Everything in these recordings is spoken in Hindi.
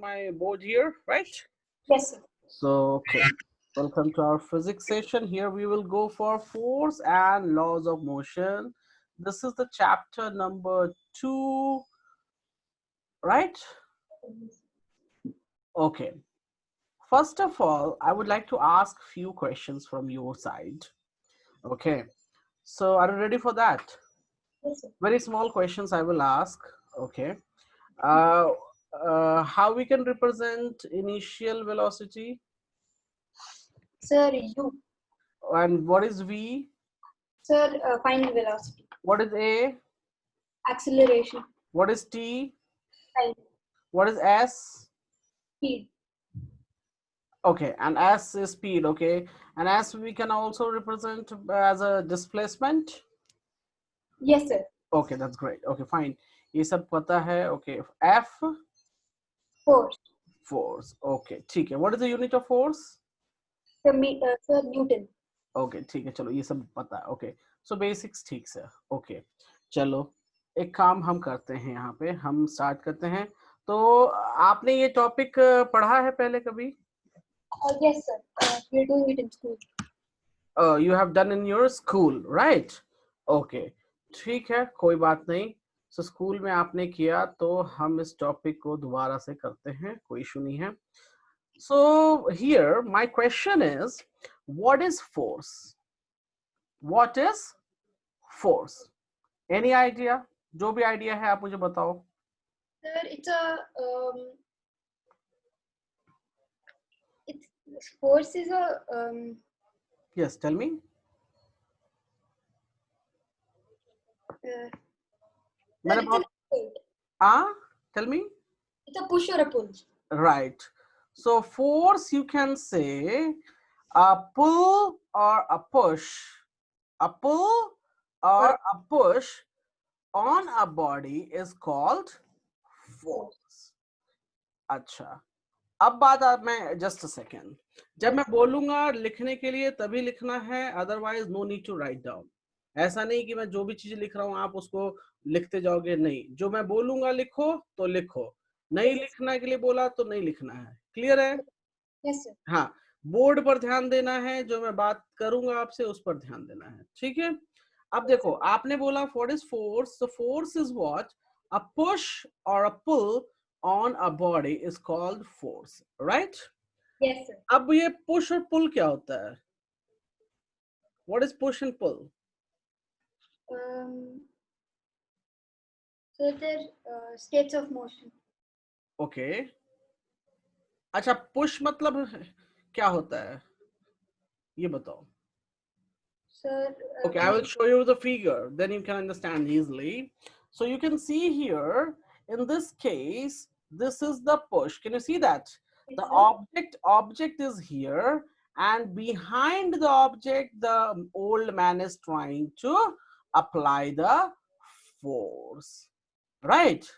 my board here, right? Yes, sir. So, okay. Welcome to our physics session. Here we will go for force and laws of motion. This is the chapter number 2, right? Okay. First of all, I would like to ask few questions from your side. Okay. So, are you ready for that? Yes, sir. Very small questions I will ask. Okay. Uh, how we can represent initial velocity, Sir, U. and what is v, Sir, final velocity. what is a, Acceleration. what is t, Time. what is s? Speed. Okay, and s is speed. Okay, and s we can also represent as a displacement. Yes, sir. Okay, that's great. Okay, fine, ये सब पता है. Okay, f, Force. force. Okay, ठीक है. What is the unit of force? Sir, Newton. Okay ठीक है, चलो ये सब पता है. ओके, सो बेसिक्स ठीक से. ओके, चलो एक काम हम करते हैं, यहाँ पे हम स्टार्ट करते हैं. तो आपने ये टॉपिक पढ़ा है पहले कभी? Yes, sir. We're doing it in school. You have done in your school, right? Okay, ठीक है, कोई बात नहीं. सो स्कूल में आपने किया तो हम इस टॉपिक को दोबारा से करते हैं, कोई इशू नहीं है. So here my question is, what is force? What is force? Any idea? जो भी आइडिया है आप मुझे बताओ. Sir, force is a yes, tell me. मैंने it's बहुत tell me. it's a push or a pull. Right. So force, you can say a pull or a push. A pull or a push on a body is called force. अच्छा, अब बात आप मैं जस्ट अ सेकेंड. जब मैं बोलूंगा लिखने के लिए तभी लिखना है, otherwise no need to write down. ऐसा नहीं कि मैं जो भी चीज लिख रहा हूँ आप उसको लिखते जाओगे, नहीं. जो मैं बोलूंगा लिखो तो लिखो, नहीं लिखना के लिए बोला तो नहीं लिखना है. क्लियर है? Yes, sir. हाँ, बोर्ड पर ध्यान देना है, जो मैं बात करूंगा आपसे उस पर ध्यान देना है. ठीक है. अब देखो, आपने बोला what is force. So force is what? A push और अ पुल on a body is called force, right? Yes, sir. अब ये push और pull क्या होता है? What is push and pull? So they're states of motion. Okay. अच्छा, push मतलब क्या होता है? ये बताओ. Sir, Okay, I will show you the figure, then you can understand easily. So you can see here, in this case, this is the push. Can you see that? The object is here, and behind the object, the old man is trying to apply the force, right?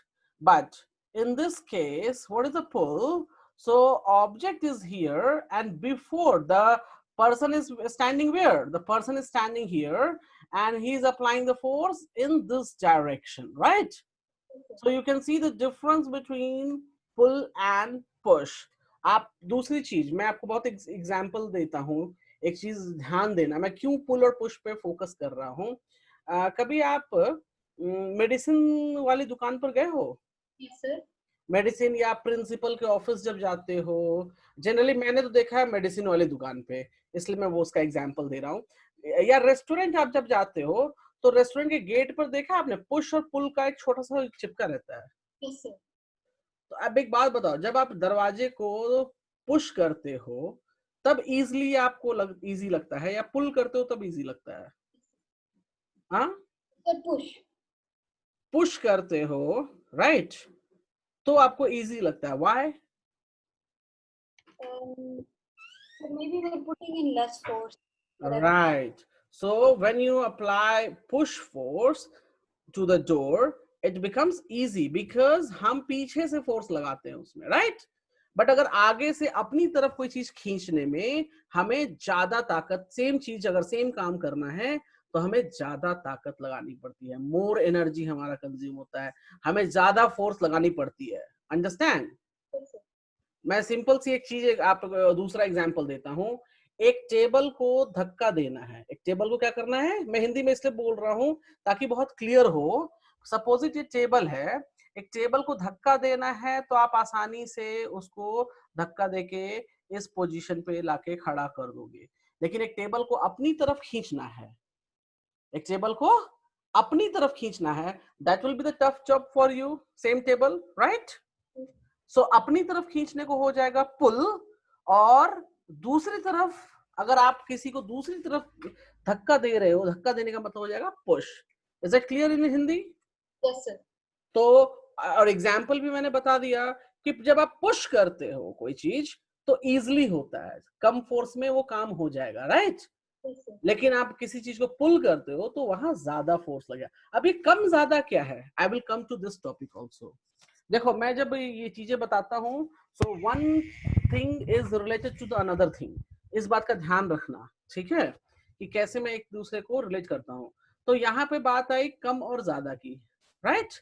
But in this case, what is the pull? So object is here, and before the person is standing where? The person is standing here, and he is applying the force in this direction, right? So you can see the difference between pull and push. आप दूसरी चीज मैं आपको बहुत एग्जांपल देता हूँ. एक चीज ध्यान देना, मैं क्यों पुल और पुश पे फोकस कर रहा हूँ. कभी आप मेडिसिन वाली दुकान पर गए हो? Yes, sir. मेडिसिन या प्रिंसिपल के ऑफिस जब जाते हो, जनरली मैंने तो देखा है मेडिसिन वाली दुकान पे, इसलिए मैं वो उसका एग्जांपल दे रहा हूँ. या रेस्टोरेंट आप जब जाते हो तो रेस्टोरेंट के गेट पर देखा आपने पुश और पुल का एक छोटा सा चिपका रहता है. Yes, sir. तो अब एक बात बताओ, जब आप दरवाजे को पुश करते हो तब इजीली आपको इजी लगता है, या पुल करते हो तब इजी लगता है? हाँ, Sir, push. पुश करते हो, राइट, तो आपको इजी लगता है. Why? So maybe we're putting in less force. Right. So when you apply push force to the door, it becomes easy because हम पीछे से फोर्स लगाते हैं उसमें, right? बट अगर आगे से अपनी तरफ कोई चीज खींचने में हमें ज्यादा ताकत, सेम चीज अगर सेम काम करना है तो हमें ज्यादा ताकत लगानी पड़ती है, मोर एनर्जी हमारा कंज्यूम होता है, हमें ज्यादा फोर्स लगानी पड़ती है. अंडरस्टैंड? मैं सिंपल सी एक चीज आप दूसरा एग्जांपल देता हूँ। एक टेबल को धक्का देना है, एक टेबल को क्या करना है, मैं हिंदी में इसलिए बोल रहा हूँ ताकि बहुत क्लियर हो। सपोज इट ये टेबल है, एक टेबल को धक्का देना है तो आप आसानी से उसको धक्का देके इस पोजीशन पे लाके खड़ा कर दोगे। लेकिन एक टेबल को अपनी तरफ खींचना है, एक टेबल को अपनी तरफ खींचना है, that will be the tough job for you. Same table, right? So अपनी तरफ खींचने को हो जाएगा पुल, और दूसरी तरफ अगर आप किसी को दूसरी तरफ धक्का दे रहे हो, धक्का देने का मतलब हो जाएगा push. Is it clear in Hindi? Yes, sir. तो और एग्जाम्पल भी मैंने बता दिया कि जब आप पुश करते हो कोई चीज तो इजिली होता है, कम फोर्स में वो काम हो जाएगा, राइट? Yes, sir. लेकिन आप किसी चीज को पुल करते हो तो वहां ज्यादा फोर्स लगेगा। अब ये कम ज्यादा क्या है, I will come to this topic also. देखो मैं जब ये चीजें बताता हूँ, so one thing is related to the another thing, इस बात का ध्यान रखना, ठीक है, कि कैसे मैं एक दूसरे को रिलेट करता हूँ। तो यहाँ पे बात आई कम और ज्यादा की, राइट?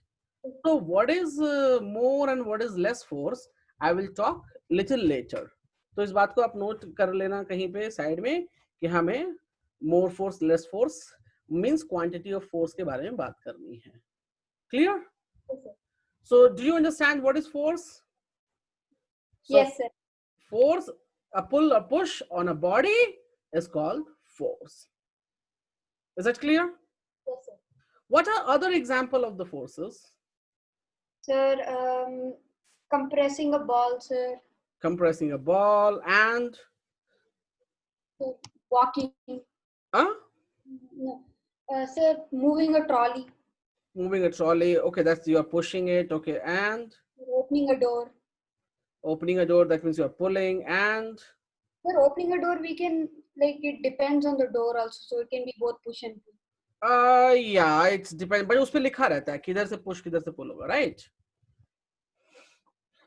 तो what is more and what is less force, I will talk little letter. तो इस बात को आप नोट कर लेना कहीं पे साइड में कि हमें more force less force means quantity of force के बारे में बात करनी है। Clear? Yes, sir. So do you understand what is force? So Yes, sir. force, a pull or push on a body is called force. Is that clear? Yes, sir. What are other example of the forces? Sir, compressing a ball, sir. Compressing a ball and Sir, walking. huh? No. Sir, moving a trolley. Moving a trolley. Okay, that's you're pushing it. Okay, and Opening a door. opening a door, that means you're pulling. And Sir, opening a door, we can, like, it depends on the door also. So it can be both push and pull. yeah, it's depend, but उस पे लिखा रहता है किधर से पुश किधर से पुल होगा, राइट?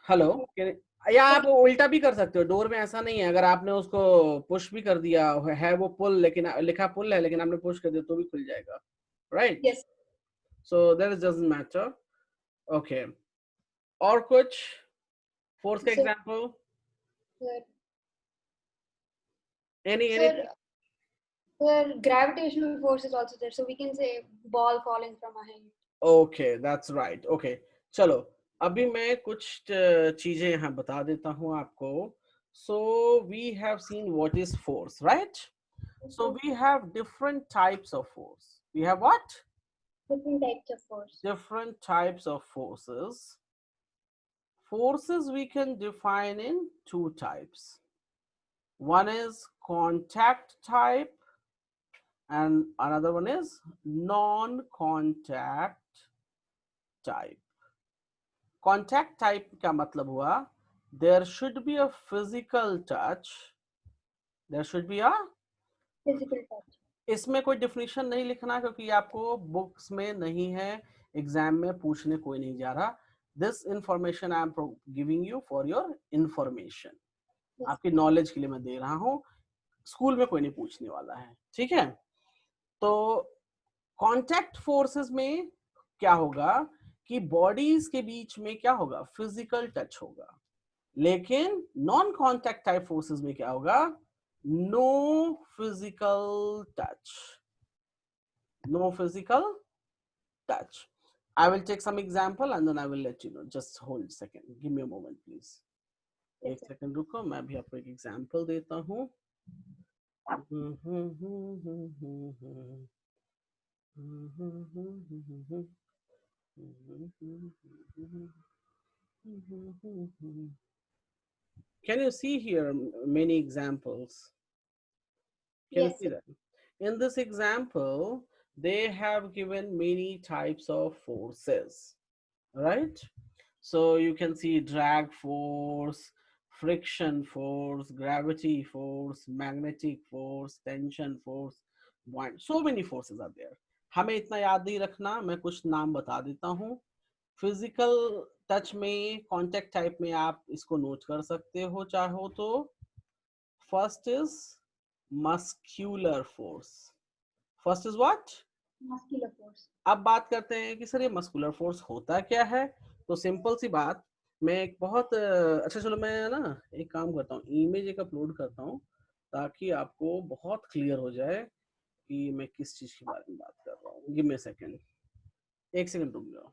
हेलो, या आप उल्टा भी कर सकते हो, डोर में ऐसा नहीं है, अगर आपने उसको पुश भी कर दिया है वो पुल, लेकिन लिखा पुल है लेकिन आपने पुश कर दिया तो भी खुल जाएगा, right? Yes. So that doesn't matter. Okay, और कुछ फोर्स का Sir, example? sir, any sir, sir, gravitational force is also there. So we can say ball falling from a height. Okay, that's right. Okay, चलो अभी मैं कुछ चीजें यहाँ बता देता हूँ आपको। So we have seen what is force, right? So we have different types of force. We have what? Different types of force. Different types of forces. Forces we can define in two types. One is contact type and another one is non-contact type. Contact type का मतलब हुआ there should be a physical touch. There should be a Physical touch. इसमें कोई डिफिनीशन नहीं लिखना क्योंकि आपको बुक्स में नहीं है, एग्जाम में पूछने कोई नहीं जा रहा। This information I am giving you for your information, आपकी नॉलेज के लिए मैं दे रहा हूँ, स्कूल में कोई नहीं पूछने वाला है, ठीक है? तो कांटेक्ट फोर्सेस में क्या होगा कि बॉडीज के बीच में क्या होगा, फिजिकल टच होगा। लेकिन नॉन कांटेक्ट टाइप फोर्सेस में क्या होगा, no physical touch, no physical touch. I will take some example and then I will let you know. Just hold a second, give me a moment please. एक सेकंड रुको, मैं भी आपको एक एग्जांपल देता हूँ। Can you see here many examples? Can you Yes, see sir. that? In this example, they have given many types of forces, right? So you can see drag force, friction force, gravity force, magnetic force, tension force, buoyant. So many forces are there. हमें इतना याद नहीं रखना, मैं कुछ नाम बता देता हूँ। फिजिकल टच में, कांटेक्ट टाइप में आप इसको नोट कर सकते हो चाहो तो। First is muscular force. First is what? Muscular force. अब बात करते हैं कि सर ये मस्कुलर फोर्स होता क्या है। तो सिंपल सी बात, मैं एक बहुत अच्छा, चलो मैं ना एक काम करता हूँ, इमेज एक अपलोड करता हूँ ताकि आपको बहुत क्लियर हो जाए कि मैं किस चीज के बारे में बात कर रहा हूँ। गिव मी अ सेकंड, एक सेकंड रुक जाओ।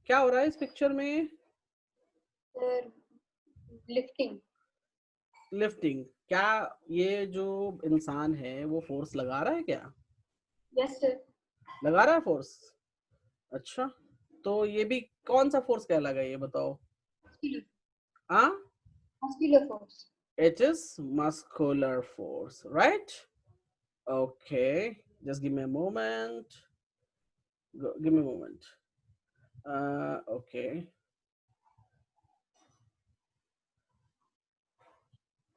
क्या हो रहा है इस पिक्चर में? Sir lifting. लिफ्टिंग। क्या ये जो इंसान है वो फोर्स लगा रहा है क्या? Yes sir. लगा रहा है फोर्स? अच्छा, तो ये भी कौन सा फोर्स कहलाएगा ये बताओ? हाँ, muscular force. it is muscular force, right? Okay, just give me a moment. Give me a moment. Okay.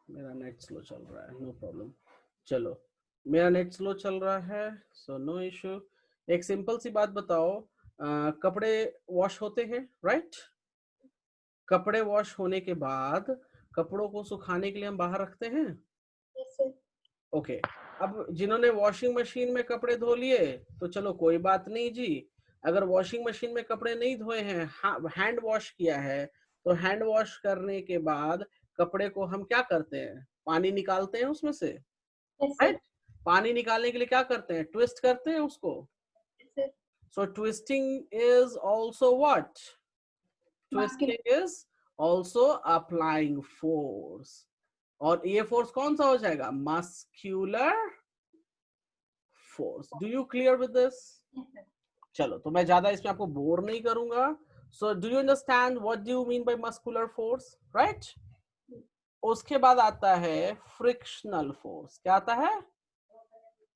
मेरा नेट स्लो चल रहा है, नो प्रॉब्लम। चलो, मेरा नेट स्लो चल रहा है, सो नो इशू। एक सिंपल सी बात बताओ, कपड़े वॉश होते हैं, राइट? कपड़े वॉश होने के बाद कपड़ों को सुखाने के लिए हम बाहर रखते हैं। Yes sir. ओके, अब जिन्होंने वॉशिंग मशीन में कपड़े धो लिए तो चलो कोई बात नहीं जी। अगर वॉशिंग मशीन में कपड़े नहीं धोए हैं, हैंड वॉश किया है, तो हैंड वॉश करने के बाद कपड़े को हम क्या करते हैं? पानी निकालते हैं उसमें से, यस सर। राइट? पानी निकालने के लिए क्या करते हैं? ट्विस्ट करते हैं उसको। Yes sir. So twisting is also what? Muscular. Twisting is also applying force. और ये फोर्स कौन सा हो जाएगा? Muscular force. Do you clear with this? Yes sir. चलो, तो मैं ज्यादा इसमें आपको बोर नहीं करूंगा। So do you understand what do you mean by muscular force, right? उसके बाद आता है फ्रिक्शनल फोर्स। क्या आता है?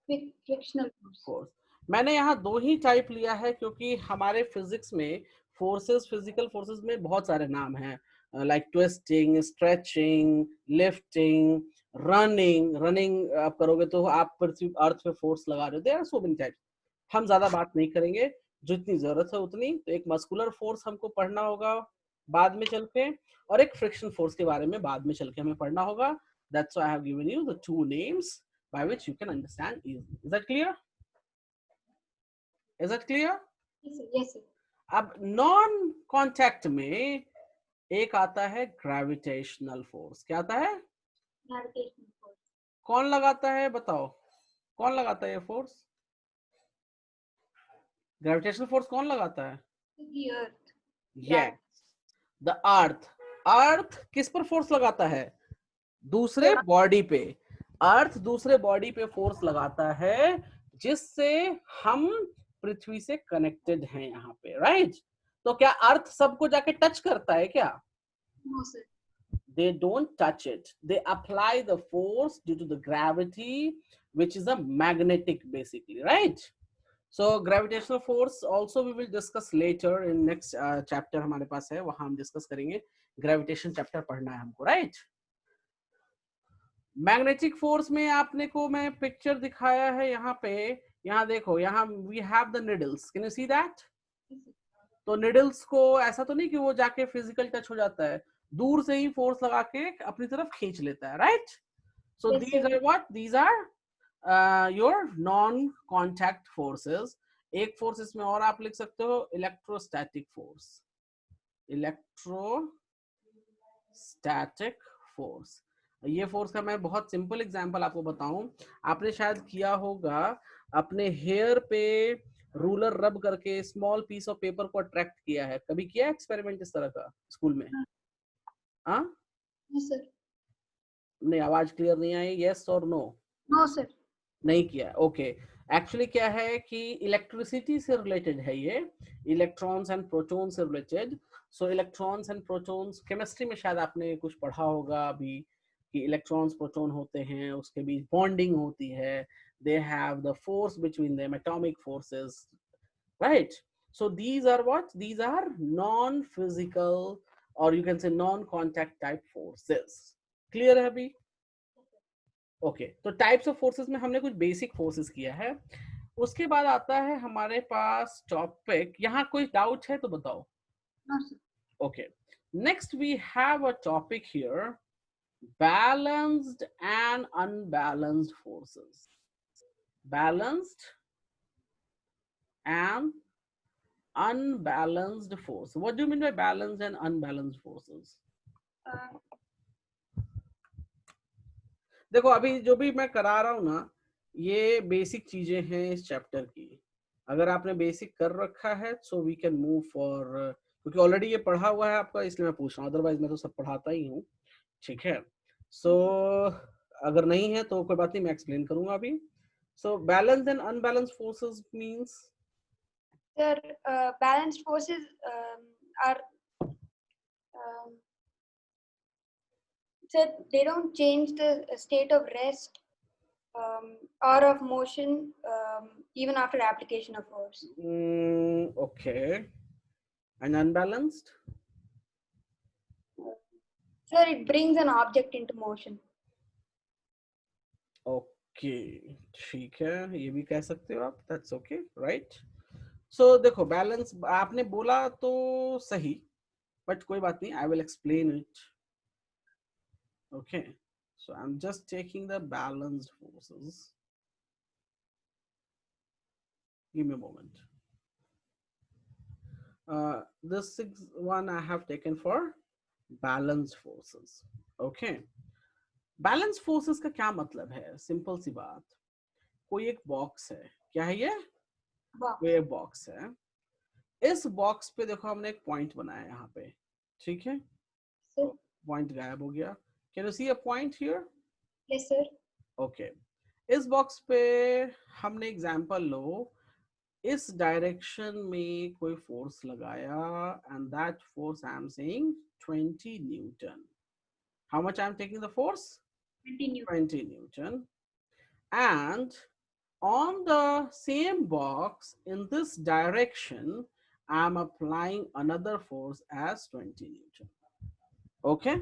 Frictional force. फोर्स। मैंने यहाँ दो ही टाइप लिया है क्योंकि हमारे फिजिक्स में फोर्सेस, फिजिकल फोर्सेस में बहुत सारे नाम हैं, like twisting, stretching, lifting, running. Running आप करोगे तो आप पृथ्वी अर्थ पे फोर्स लगा रहे हो। There are so many types. हम ज्यादा बात नहीं करेंगे, जितनी जरूरत है उतनी। तो एक मस्कुलर फोर्स हमको पढ़ना होगा बाद में चल के, और एक फ्रिक्शन फोर्स के बारे में बाद में चल के हमें पढ़ना होगा। That's why I have given you the two names by which you can understand easily. Is that clear? Is that clear? Yes sir. Yes sir. अब नॉन कांटेक्ट में एक आता है ग्रेविटेशनल फोर्स। क्या आता है? Gravitational force. कौन लगाता है बताओ? कौन लगाता है ये फोर्स? ग्रेविटेशनल फोर्स कौन लगाता है? The earth. Yes, the earth. Earth किस पर फोर्स लगाता है? दूसरे बॉडी पे। अर्थ दूसरे बॉडी पे फोर्स लगाता है, जिससे हम पृथ्वी से कनेक्टेड हैं यहाँ पे, राइट? तो क्या अर्थ सबको जाके टच करता है क्या? No sir. They don't touch it. They apply the force due to the gravity, which is a magnetic basically, right? So gravitational force also we will discuss later in next chapter हमारे पास है, वहां हम डिस्कस करेंगे। ग्रेविटेशन चैप्टर पढ़ना है हमको, राइट? मैग्नेटिक फोर्स में आपने को मैं पिक्चर दिखाया है यहाँ पे। यहाँ देखो, यहाँ we have the needles, can you see that? तो निडल्स को ऐसा तो नहीं कि वो जाके फिजिकल टच हो जाता है, दूर से ही फोर्स लगा के अपनी तरफ खींच लेता है, right? So these are what? These are your non contact forces. एक फोर्स इसमें और आप लिख सकते हो, इलेक्ट्रोस्टैटिक फोर्स। Electrostatic force. ये फोर्स का मैं बहुत सिंपल एग्जांपल आपको बताऊं, आपने शायद किया होगा अपने हेयर पे रूलर रब करके स्मॉल पीस ऑफ पेपर को अट्रैक्ट किया है। कभी किया एक्सपेरिमेंट इस तरह का स्कूल में? हाँ? सर। नहीं, आवाज क्लियर नहीं आई, यस और नो? No sir. नहीं किया, ओके। एक्चुअली क्या है कि इलेक्ट्रिसिटी से रिलेटेड है ये, इलेक्ट्रॉन्स एंड प्रोटॉन से related. So electrons and protons, chemistry में शायद आपने कुछ पढ़ा होगा अभी कि इलेक्ट्रॉन्स प्रोटॉन होते हैं, उसके बीच बॉन्डिंग होती है, they have the force between them, atomic forces, right? So these are what? These are non-physical or you can say non-contact type forces. Clear है अभी? ओके, तो टाइप्स ऑफ फोर्सेस में हमने कुछ बेसिक फोर्सेस किया है। उसके बाद आता है हमारे पास टॉपिक। यहाँ कोई डाउट है तो बताओ। No sir. Okay, Next, we have a topic here, balanced and unbalanced forces. Balanced and unbalanced force. What do you mean by balanced and unbalanced forces? देखो अभी जो भी मैं करा रहा हूं ना, ये बेसिक चीजें हैं इस चैप्टर की. अगर आपने बेसिक कर रखा है so we can move for, क्योंकि ऑलरेडी ये पढ़ा हुआ है आपका, इसलिए मैं पूछ रहा हूँ, अदरवाइज मैं तो सब पढ़ाता ही हूँ. ठीक है. सो अगर नहीं है तो कोई बात नहीं, मैं एक्सप्लेन करूंगा अभी. So balance and unbalance forces means, Sir, balanced forces are so they don't change the state of rest or of motion even after application of force. okay. And unbalanced? Sir, it brings an object into motion. Okay, ठीक है, ये भी कह सकते हो आप. That's okay, right? So देखो बैलेंस आपने बोला तो सही, बट कोई बात नहीं, I will explain it. Okay, so I'm just taking the balanced forces. Give me a moment. This one I have taken for balanced forces. Okay, balance forces का क्या मतलब है? सिंपल सी बात, कोई एक बॉक्स है. क्या है ये? कोई एक बॉक्स है. इस बॉक्स पे देखो हमने एक पॉइंट बनाया यहाँ पे. ठीक है, पॉइंट गायब हो गया. Can you see a point here? Yes sir. Okay, इस बॉक्स पे हमने एग्जांपल लो, इस डायरेक्शन में कोई फोर्स लगाया and that force I am saying 20 Newton. How much I am taking the force? 20 Newton. And on the same box in this direction, I'm applying another force as 20 Newton. Okay?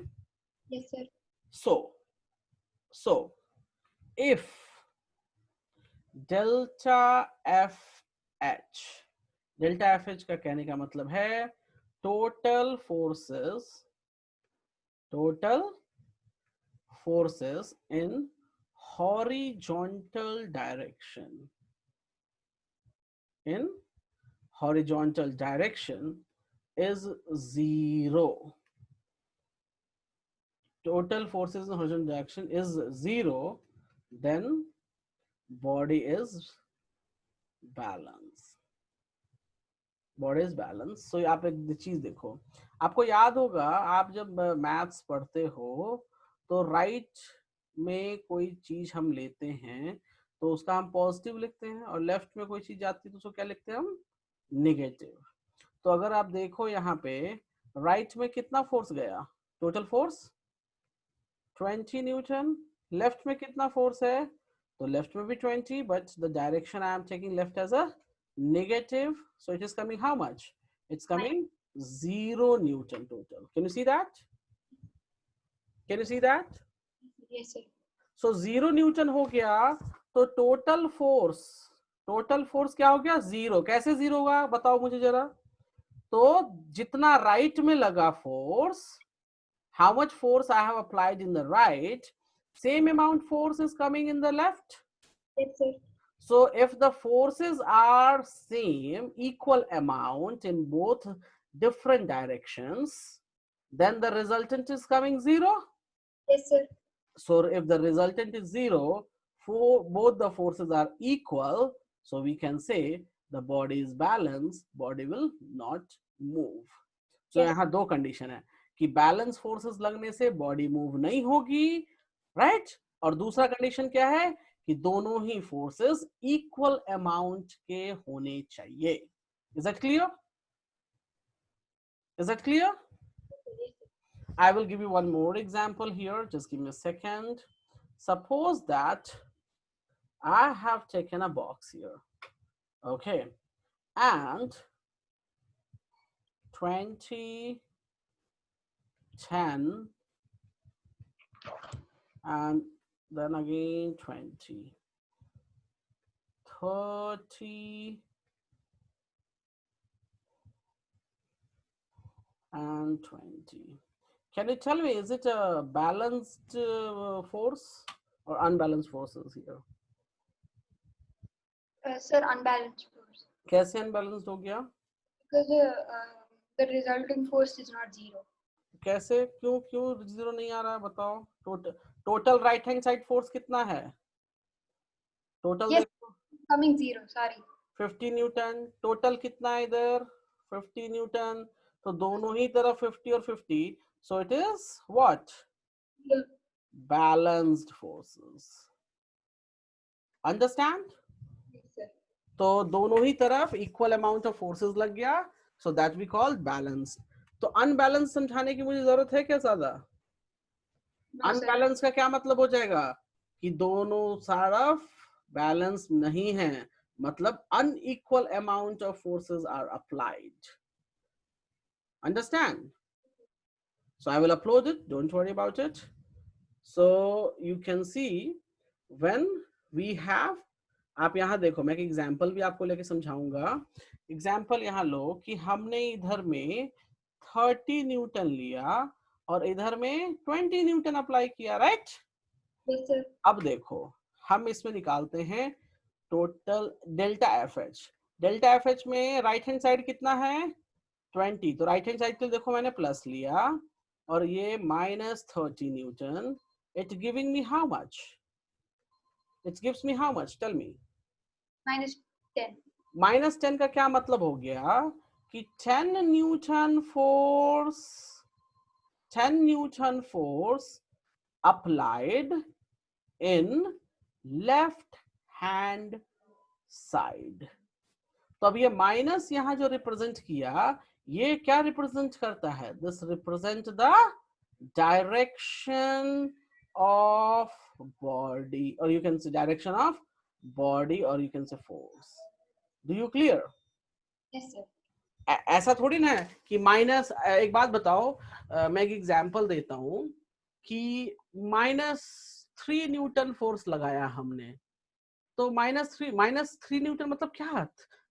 Yes, sir. So if delta FH, delta FH का कहने का मतलब है total forces in horizontal direction. In horizontal direction is 0. Total forces in horizontal direction is 0, then body is balance. Body is balance. So आप एक चीज देखो, आपको याद होगा आप जब मैथ्स पढ़ते हो तो राइट में कोई चीज हम लेते हैं तो उसका हम पॉजिटिव लिखते हैं, और लेफ्ट में कोई चीज आती है तो उसको क्या लिखते हैं हम? नेगेटिव. तो अगर आप देखो यहाँ पे राइट में कितना फोर्स गया? Total force 20 Newton. लेफ्ट में कितना फोर्स है? तो लेफ्ट में भी 20, but the direction I am taking left as a negative, so it is coming how much? It's coming 0 Newton total. Can you see that? Can you see that? Yes, sir. So 0 Newton हो गया, तो टोटल फोर्स क्या हो गया? 0. कैसे 0 होगा बताओ मुझे जरा. तो जितना राइट में लगा force, how much force I have applied in the right, same amount force is coming in the left. Yes, sir. So if the forces are same, equal amount in both different directions, then the resultant is coming 0. Yes, sir. So if the resultant is 0, for both the forces are equal, so we can say the body is balanced, body will not move. So Yes. यहाँ दो कंडीशन है कि बैलेंस फोर्सेस लगने से बॉडी मूव नहीं होगी, राइट? और दूसरा कंडीशन क्या है कि दोनों ही फोर्सेस इक्वल अमाउंट के होने चाहिए. Is that clear? Is that clear? I will give you one more example here. Just give me a second. Suppose that I have taken a box here. Okay. And 20, 10, and then again 20, 30, and 20. Can you tell me, is it a balanced force or unbalanced forces here? Sir, unbalanced force. कैसे unbalanced हो गया? Because the resulting force is not zero. कैसे, क्यों क्यों जीरो नहीं आ रहा है बताओ? Total right hand side force कितना है? टोटल Yes, देखो, coming zero. Sorry. 50 Newton. Total कितना है इधर? 50 न्यूटन. तो दोनों ही तरफ 50 और 50, so it is what? Yeah. Balanced forces. Understand? Yes, sir. तो दोनों ही तरफ इक्वल अमाउंट ऑफ फोर्सेस लग गया, so that we call balance. तो अनबैलेंस समझाने की मुझे जरूरत है क्या ज्यादा? No, sir. अनबैलेंस का क्या मतलब हो जाएगा? कि दोनों तरफ बैलेंस नहीं है, मतलब unequal amount of forces are applied. Understand? So I will upload it, don't worry about it. So you can see when we have, आप यहाँ देखो, मैं एक एग्जाम्पल भी आपको लेके समझाऊंगा. एग्जाम्पल यहाँ लो कि हमने इधर में 30 न्यूटन लिया और इधर में 20 न्यूटन अप्लाई किया, राइट? Yes, sir. अब देखो, हम इसमें निकालते हैं total delta F H. Delta F H में राइट हैंड साइड कितना है? 20. तो राइट हैंड साइड के लिए देखो मैंने प्लस लिया और ये -30 newton. It giving me how much? It gives me how much? Tell me. -10. -10 का क्या मतलब हो गया? कि 10 newton force, 10 newton force applied in left hand side. तो अब ये माइनस यहाँ जो रिप्रेजेंट किया, ये क्या रिप्रेजेंट करता है? This represent the direction of body, और you can say direction of body, और you can say force. Do you clear? Yes, sir. ऐसा थोड़ी ना है कि माइनस. एक बात बताओ, मैं एक एग्जांपल देता हूं कि -3 न्यूटन फोर्स लगाया हमने, तो -3 न्यूटन मतलब क्या?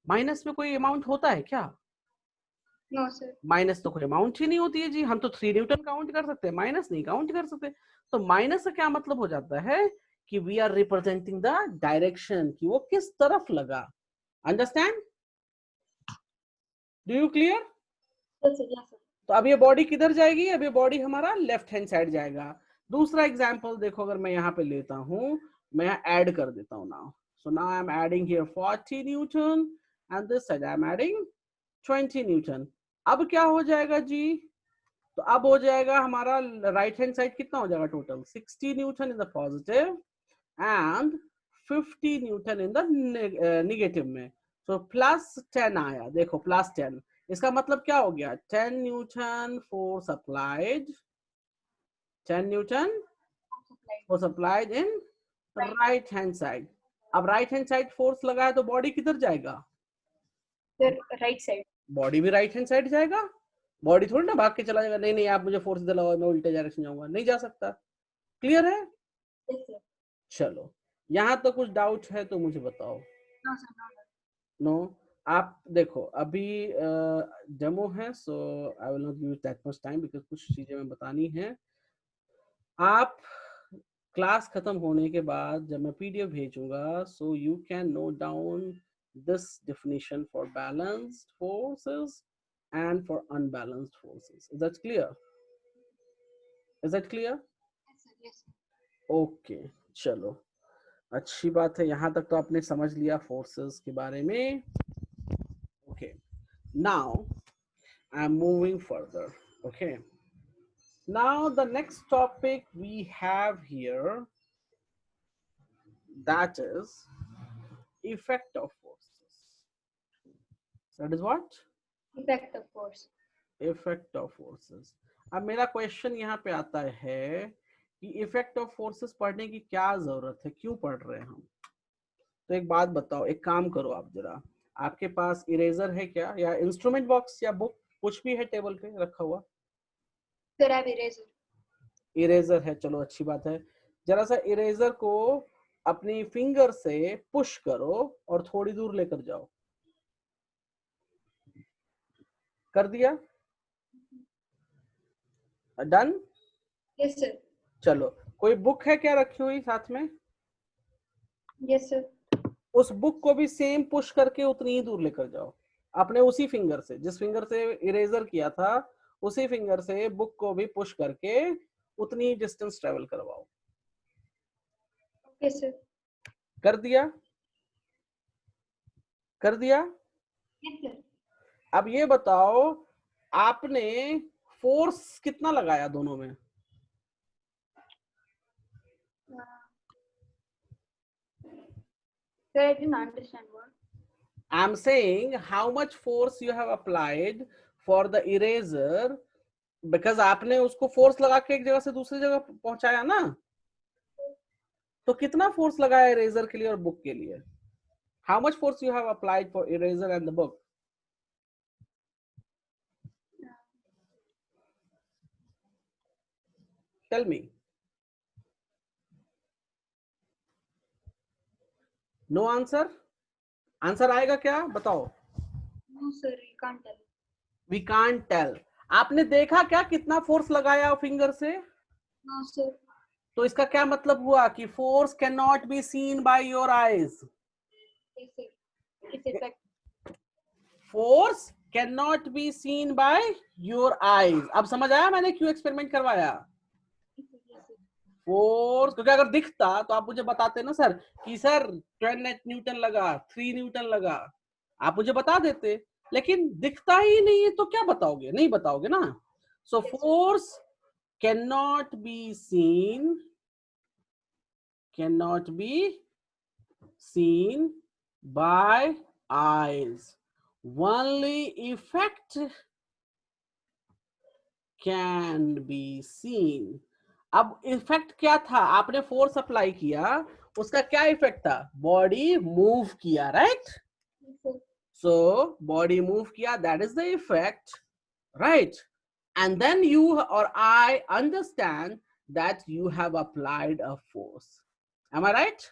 माइनस में कोई अमाउंट होता है क्या? No, sir. माइनस तो कोई अमाउंट ही नहीं होती है जी. हम तो 3 न्यूटन काउंट कर सकते हैं, माइनस नहीं काउंट कर सकते. तो माइनस का क्या मतलब हो जाता है? कि we are representing the direction, कि वो किस तरफ लगा. Understand? Do you clear? Yes, sir. Yes, sir. तो अब ये बॉडी किधर जाएगी? अब ये बॉडी हमारा लेफ्ट हैंड साइड जाएगा. दूसरा एग्जांपल देखो, अगर मैं यहाँ पे लेता हूँ, मैं ऐड कर देता हूँ now. So now I am adding here 40 Newton and this side I am adding 20 Newton. अब क्या हो जाएगा जी? तो अब हो जाएगा हमारा राइट हैंड साइड कितना हो जाएगा total? 60 Newton in the positive and 50 Newton in the negative में. तो +10 आया. देखो +10, इसका मतलब क्या हो गया? 10 newton force applied, 10 newton force applied in right hand side. अब राइट हैंड साइड फोर्स लगा है तो बॉडी किधर जाएगा? The right side. बॉडी भी राइट हैंड साइड जाएगा. बॉडी थोड़ी ना भाग के चला जाएगा, नहीं नहीं आप मुझे फोर्स दिलाओ, मैं उल्टे डायरेक्शन जाऊंगा, नहीं जा सकता. क्लियर है? Yes, sir. चलो, यहाँ तो कुछ डाउट है तो मुझे बताओ. No, sir. No, sir. No. आप देखो अभी डेमो है, so I will not use that much time because कुछ चीजें मैं बतानी है. आप क्लास खत्म होने के बाद जब मैं पीडीएफ भेजूंगा, so you can note down this definition for balanced forces and for unbalanced forces. Is that clear? Is that clear? Yes, sir. Yes, sir. Okay, चलो अच्छी बात है. यहाँ तक तो आपने समझ लिया फोर्सेस के बारे में. Okay, now I am moving further. Okay, now the next topic we have here, that is effect of forces. That is what? Effect of force. Effect of forces. अब मेरा क्वेश्चन यहाँ पे आता है कि इफेक्ट ऑफ फोर्सेस पढ़ने की क्या जरूरत है, क्यों पढ़ रहे हैं हम? तो एक बात बताओ, एक काम करो आप जरा, आपके पास इरेजर है क्या, या इंस्ट्रूमेंट बॉक्स या बुक कुछ भी है टेबल पे रखा हुआ? Sir, I have eraser. Eraser है, चलो अच्छी बात है. जरा सा इरेजर को अपनी फिंगर से पुश करो और थोड़ी दूर लेकर जाओ. कर दिया? डन? Yes, sir. चलो, कोई बुक है क्या रखी हुई साथ में? Yes, sir. उस बुक को भी सेम पुश करके उतनी ही दूर लेकर जाओ, अपने उसी फिंगर से, जिस फिंगर से इरेजर किया था उसी फिंगर से बुक को भी पुश करके उतनी डिस्टेंस ट्रेवल करवाओ। Okay, sir. कर दिया? कर दिया? Yes, sir. अब ये बताओ, आपने फोर्स कितना लगाया दोनों में? Sir, I didn't understand what. I'm saying how much force you have applied for the eraser, because आपने उसको फोर्स लगा के एक जगह से दूसरी जगह पहुंचाया ना, तो कितना फोर्स लगाया इरेजर के लिए और बुक के लिए? How much force you have applied for eraser and the book? Tell me. No answer? Answer आएगा क्या, बताओ? No, sir, you can't tell. We can't tell. आपने देखा क्या कितना फोर्स लगाया फिंगर से? No, sir. तो इसका क्या मतलब हुआ कि force can not be seen by your eyes. Yes, sir. It's effect. Force can not be seen by your eyes. अब समझ आया मैंने क्यों एक्सपेरिमेंट करवाया? Yes, sir. फोर्स, क्योंकि अगर दिखता तो आप मुझे बताते ना सर कि सर 12 न्यूटन लगा, 3 न्यूटन लगा, आप मुझे बता देते, लेकिन दिखता ही नहीं है तो क्या बताओगे, नहीं बताओगे ना। So force can not be seen, cannot be seen by eyes, only effect can be seen। अब इफेक्ट क्या था, आपने फोर्स अप्लाई किया, उसका क्या इफेक्ट था, बॉडी मूव किया, right? Yes, sir. So body move किया, that is the effect, right? And then you or I understand that you have applied a force. Am I right?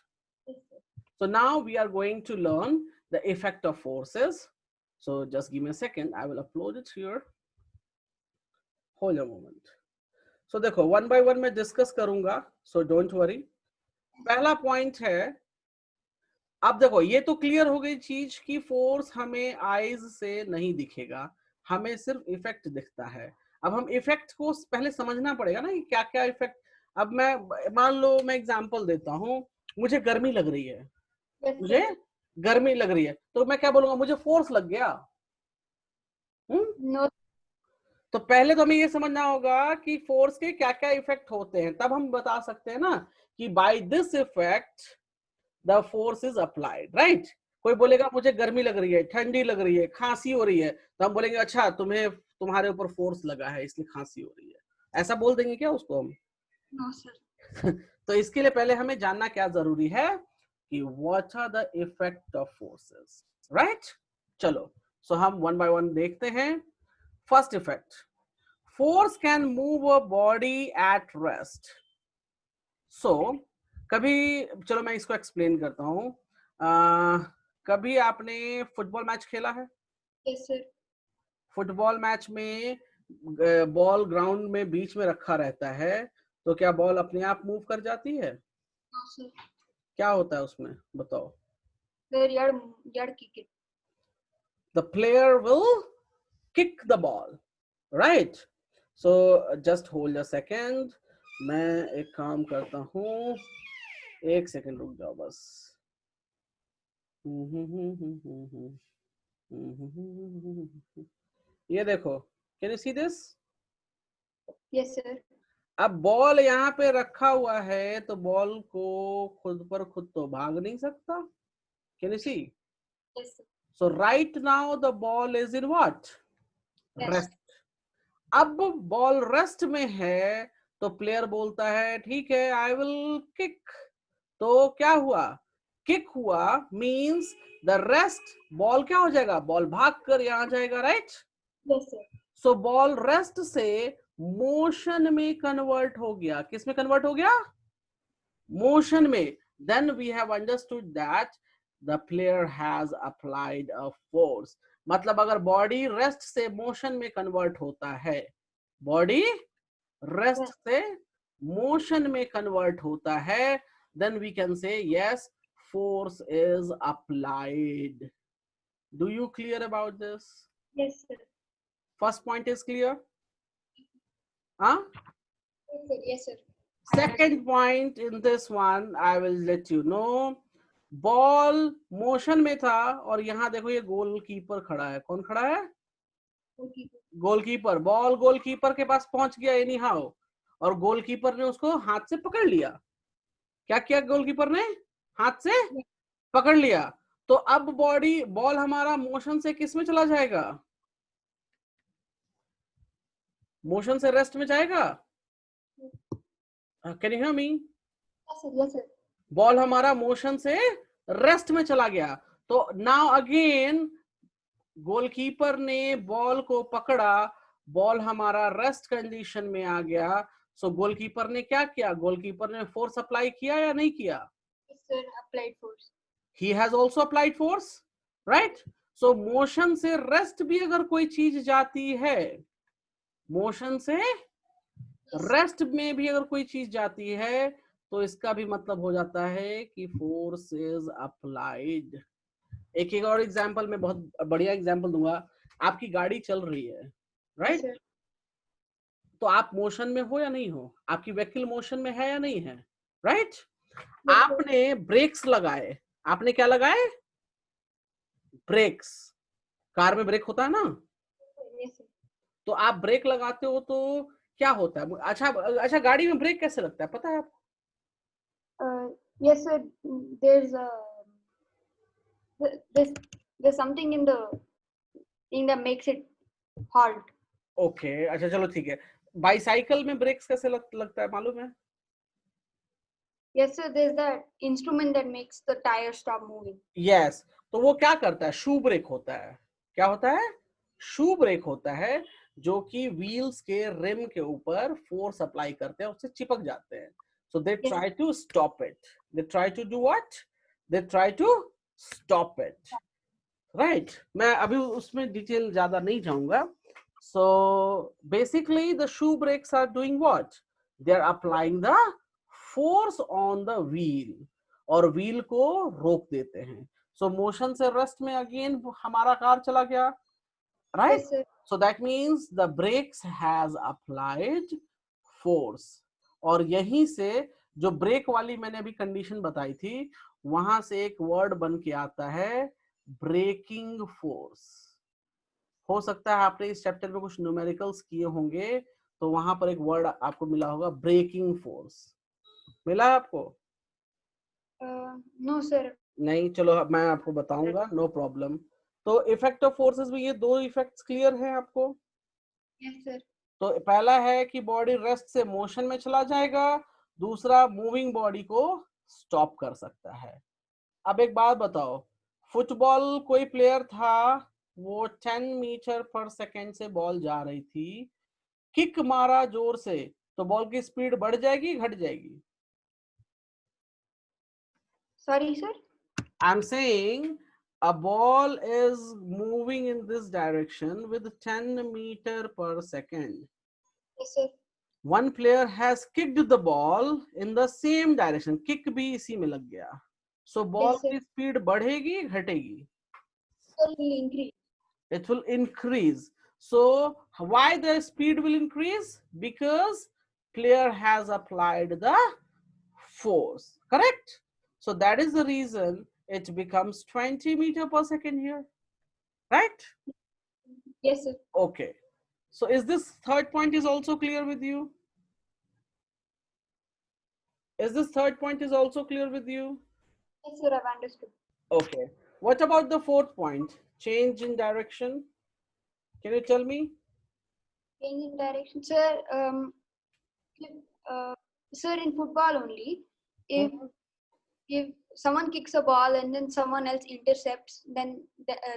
Yes, sir. So now we are going to learn the effect of forces. So just give me a second, I will upload it here. Hold a moment. So देखो one by one मैं डिस्कस करूंगा, so don't worry. पहला पॉइंट है, अब देखो ये तो क्लियर हो गई चीज कि फोर्स हमें आईज से नहीं दिखेगा, हमें सिर्फ इफेक्ट दिखता है। अब हम इफेक्ट को पहले समझना पड़ेगा ना कि क्या क्या इफेक्ट। अब मैं मान लो मैं एग्जांपल देता हूँ, मुझे गर्मी लग रही है, Yes, मुझे sir. गर्मी लग रही है, तो मैं क्या बोलूंगा, मुझे फोर्स लग गया। No. तो पहले तो हमें ये समझना होगा कि फोर्स के क्या क्या इफेक्ट होते हैं, तब हम बता सकते हैं ना कि by this effect the force is applied, right? कोई बोलेगा मुझे गर्मी लग रही है, ठंडी लग रही है, खांसी हो रही है, तो हम बोलेंगे अच्छा तुम्हें, तुम्हारे ऊपर फोर्स लगा है इसलिए खांसी हो रही है, ऐसा बोल देंगे क्या उसको हम? No, sir. तो इसके लिए पहले हमें जानना क्या जरूरी है कि what are the effect of forces, right? चलो, सो हम वन बाय वन देखते हैं। First effect, force can move a body at rest. So कभी, चलो मैं इसको एक्सप्लेन करता हूँ। कभी आपने फुटबॉल मैच खेला है? Yes, sir. फुटबॉल मैच में बॉल ग्राउंड में बीच में रखा रहता है, तो क्या बॉल अपने आप मूव कर जाती है? No, sir. क्या होता है उसमें, बताओ? Sir, you're kick it. The player will kick the ball, right? So just hold a second, मैं एक काम करता हूँ, एक सेकंड रुक जाओ बस। ये देखो, can you see this? Yes, sir. अब बॉल यहाँ पे रखा हुआ है, तो बॉल को खुद पर खुद तो भाग नहीं सकता। Can you see? Yes, sir. So right now the ball is in what? Rest. Rest. अब बॉल रेस्ट में है, तो प्लेयर बोलता है ठीक है आई विल किक। तो क्या हुआ, किक हुआ, मींस द रेस्ट, बॉल क्या हो जाएगा, बॉल भाग कर यहां जाएगा, right? Yes, sir. So ball rest से मोशन में कन्वर्ट हो गया, किस में कन्वर्ट हो गया, मोशन में। Then we have understood that the player has applied a force. मतलब अगर बॉडी रेस्ट से मोशन में कन्वर्ट होता है, बॉडी रेस्ट से मोशन में कन्वर्ट होता है, then we can say yes, force is applied. Do you clear about this? Yes, sir. First point is clear? Huh? Yes, sir. Yes, sir. Second point in this one, I will let you know. Ball motion में था और यहाँ देखो ये गोलकीपर खड़ा है. कौन खड़ा है? गोलकीपर. बॉल गोलकीपर के पास पहुंच गया एनी हाउ, और गोलकीपर ने उसको हाथ से पकड़ लिया. क्या किया गोलकीपर ने? हाथ से पकड़ लिया. तो अब बॉल हमारा मोशन से किस में चला जाएगा? मोशन से रेस्ट में जाएगा. Can you hear me? Yes, sir. Yes, sir. Ball हमारा मोशन से रेस्ट में चला गया. तो नाउ अगेन गोलकीपर ने बॉल को पकड़ा, बॉल हमारा रेस्ट कंडीशन में आ गया. सो गोलकीपर ने क्या किया? गोलकीपर ने फोर्स अप्लाई किया या नहीं किया? Yes, sir. Applied force. He has also applied force, right? So motion से रेस्ट भी अगर कोई चीज जाती है, मोशन से रेस्ट में भी अगर कोई चीज जाती है, तो इसका भी मतलब हो जाता है कि फोर्स इज अप्लाइड. एक और एग्जांपल में बहुत बढ़िया एग्जांपल दूंगा. आपकी गाड़ी चल रही है, राइट? Yes, sir. तो आप मोशन में हो या नहीं हो? आपकी व्हीकल मोशन में है या नहीं है, राइट? Yes, sir. आपने ब्रेक्स लगाए. आपने क्या लगाए? ब्रेक्स. कार में ब्रेक होता है ना? Yes, sir. तो आप ब्रेक लगाते हो तो क्या होता है? अच्छा गाड़ी में ब्रेक कैसे लगता है, पता है आपको? Yes, sir. There's there's something in the thing that makes it halt. Okay, अच्छा चलो ठीक है. बाईसाइकिल में ब्रेक्स कैसे लगता है मालूम है? Yes, sir. There's that instrument that makes the tire stop moving. Yes. तो वो क्या करता है? शू ब्रेक होता है. क्या होता है? शू ब्रेक होता है, जो कि व्हील्स के रिम के ऊपर फोर्स अप्लाई करते हैं, उससे चिपक जाते हैं. So they Yes. Try to stop it. They try to do what? They try to stop it, right? मैं अभी उसमें डिटेल ज्यादा नहीं जाऊंगा. So basically the shoe brakes are doing what? They are applying the force on the wheel, और व्हील को रोक देते हैं. सो मोशन से रेस्ट में अगेन हमारा कार चला गया, right? Yes, sir. So that means the brakes has applied force. और यहीं से जो ब्रेक वाली मैंने अभी कंडीशन बताई थी, वहां से एक वर्ड बन के आता है ब्रेकिंग फोर्स. हो सकता है आपने इस चैप्टर में कुछ न्यूमेरिकल्स किए होंगे, तो वहां पर एक वर्ड आपको मिला होगा, ब्रेकिंग फोर्स. मिला है आपको? No, sir. नहीं, चलो अब मैं आपको बताऊंगा, नो प्रॉब्लम. तो इफेक्ट ऑफ फोर्सेस में ये दो इफेक्ट्स क्लियर हैं आपको? Yes, sir. तो पहला है कि बॉडी रेस्ट से मोशन में चला जाएगा, दूसरा मूविंग बॉडी को स्टॉप कर सकता है. अब एक बात बताओ, फुटबॉल कोई प्लेयर था, वो 10 मीटर पर सेकेंड से बॉल जा रही थी, किक मारा जोर से, तो बॉल की स्पीड बढ़ जाएगी घट जाएगी? Sorry, sir. I'm saying a ball is moving in this direction with 10 meter per second. Yes, sir. One player has kicked the ball in the same direction. Kick भी इसी में लग गया. So ball Yes, sir. की स्पीड बढ़ेगी घटेगी? It will increase. It will increase. So why the speed will increase? Because player has applied the force. Correct? So that is the reason it becomes 20 meter per second here. Right? Yes, sir. Okay. So is this third point is also clear with you? Is this third point is also clear with you? Yes, sir. I've understood. Okay. What about the fourth point? Change in direction. Can you tell me? Change in direction, sir. Sir, in football only, if someone kicks a ball and then someone else intercepts, then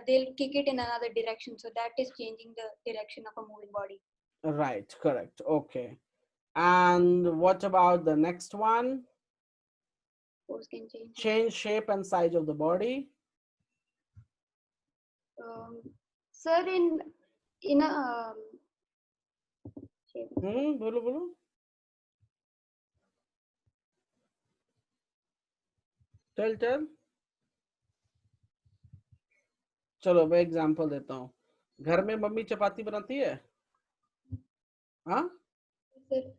they'll kick it in another direction. So that is changing the direction of a moving body. Right, correct. Okay. And what about the next one? Force can change. Change shape and size of the body. Sir, in a बोलो बोलो। चल चलो मैं एग्जांपल देता हूँ। घर में मम्मी चपाती बनाती है। हाँ, सर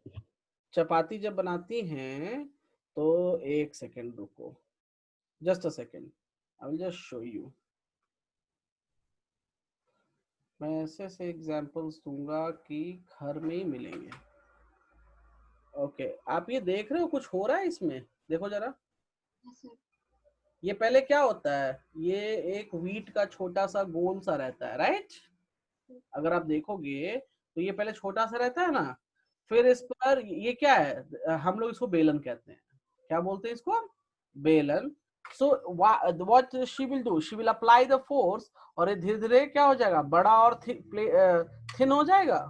चपाती जब बनाती हैं तो एक सेकेंड रुको, just a second, I will just show you. मैं ऐसे ऐसे एग्जांपल्स दूंगा कि घर में ही मिलेंगे। ओके, आप ये देख रहे हो कुछ हो रहा है इसमें, देखो जरा। सर ये पहले क्या होता है, ये एक व्हीट का छोटा सा गोल सा रहता है, राइट? अगर आप देखोगे तो ये पहले छोटा सा रहता है ना, फिर इस पर ये क्या है, हम लोग इसको बेलन कहते हैं। क्या बोलते हैं इसको? बेलन। So what she will do, she will apply the force, और ये धीरे धीरे क्या हो जाएगा, बड़ा और थिन हो जाएगा।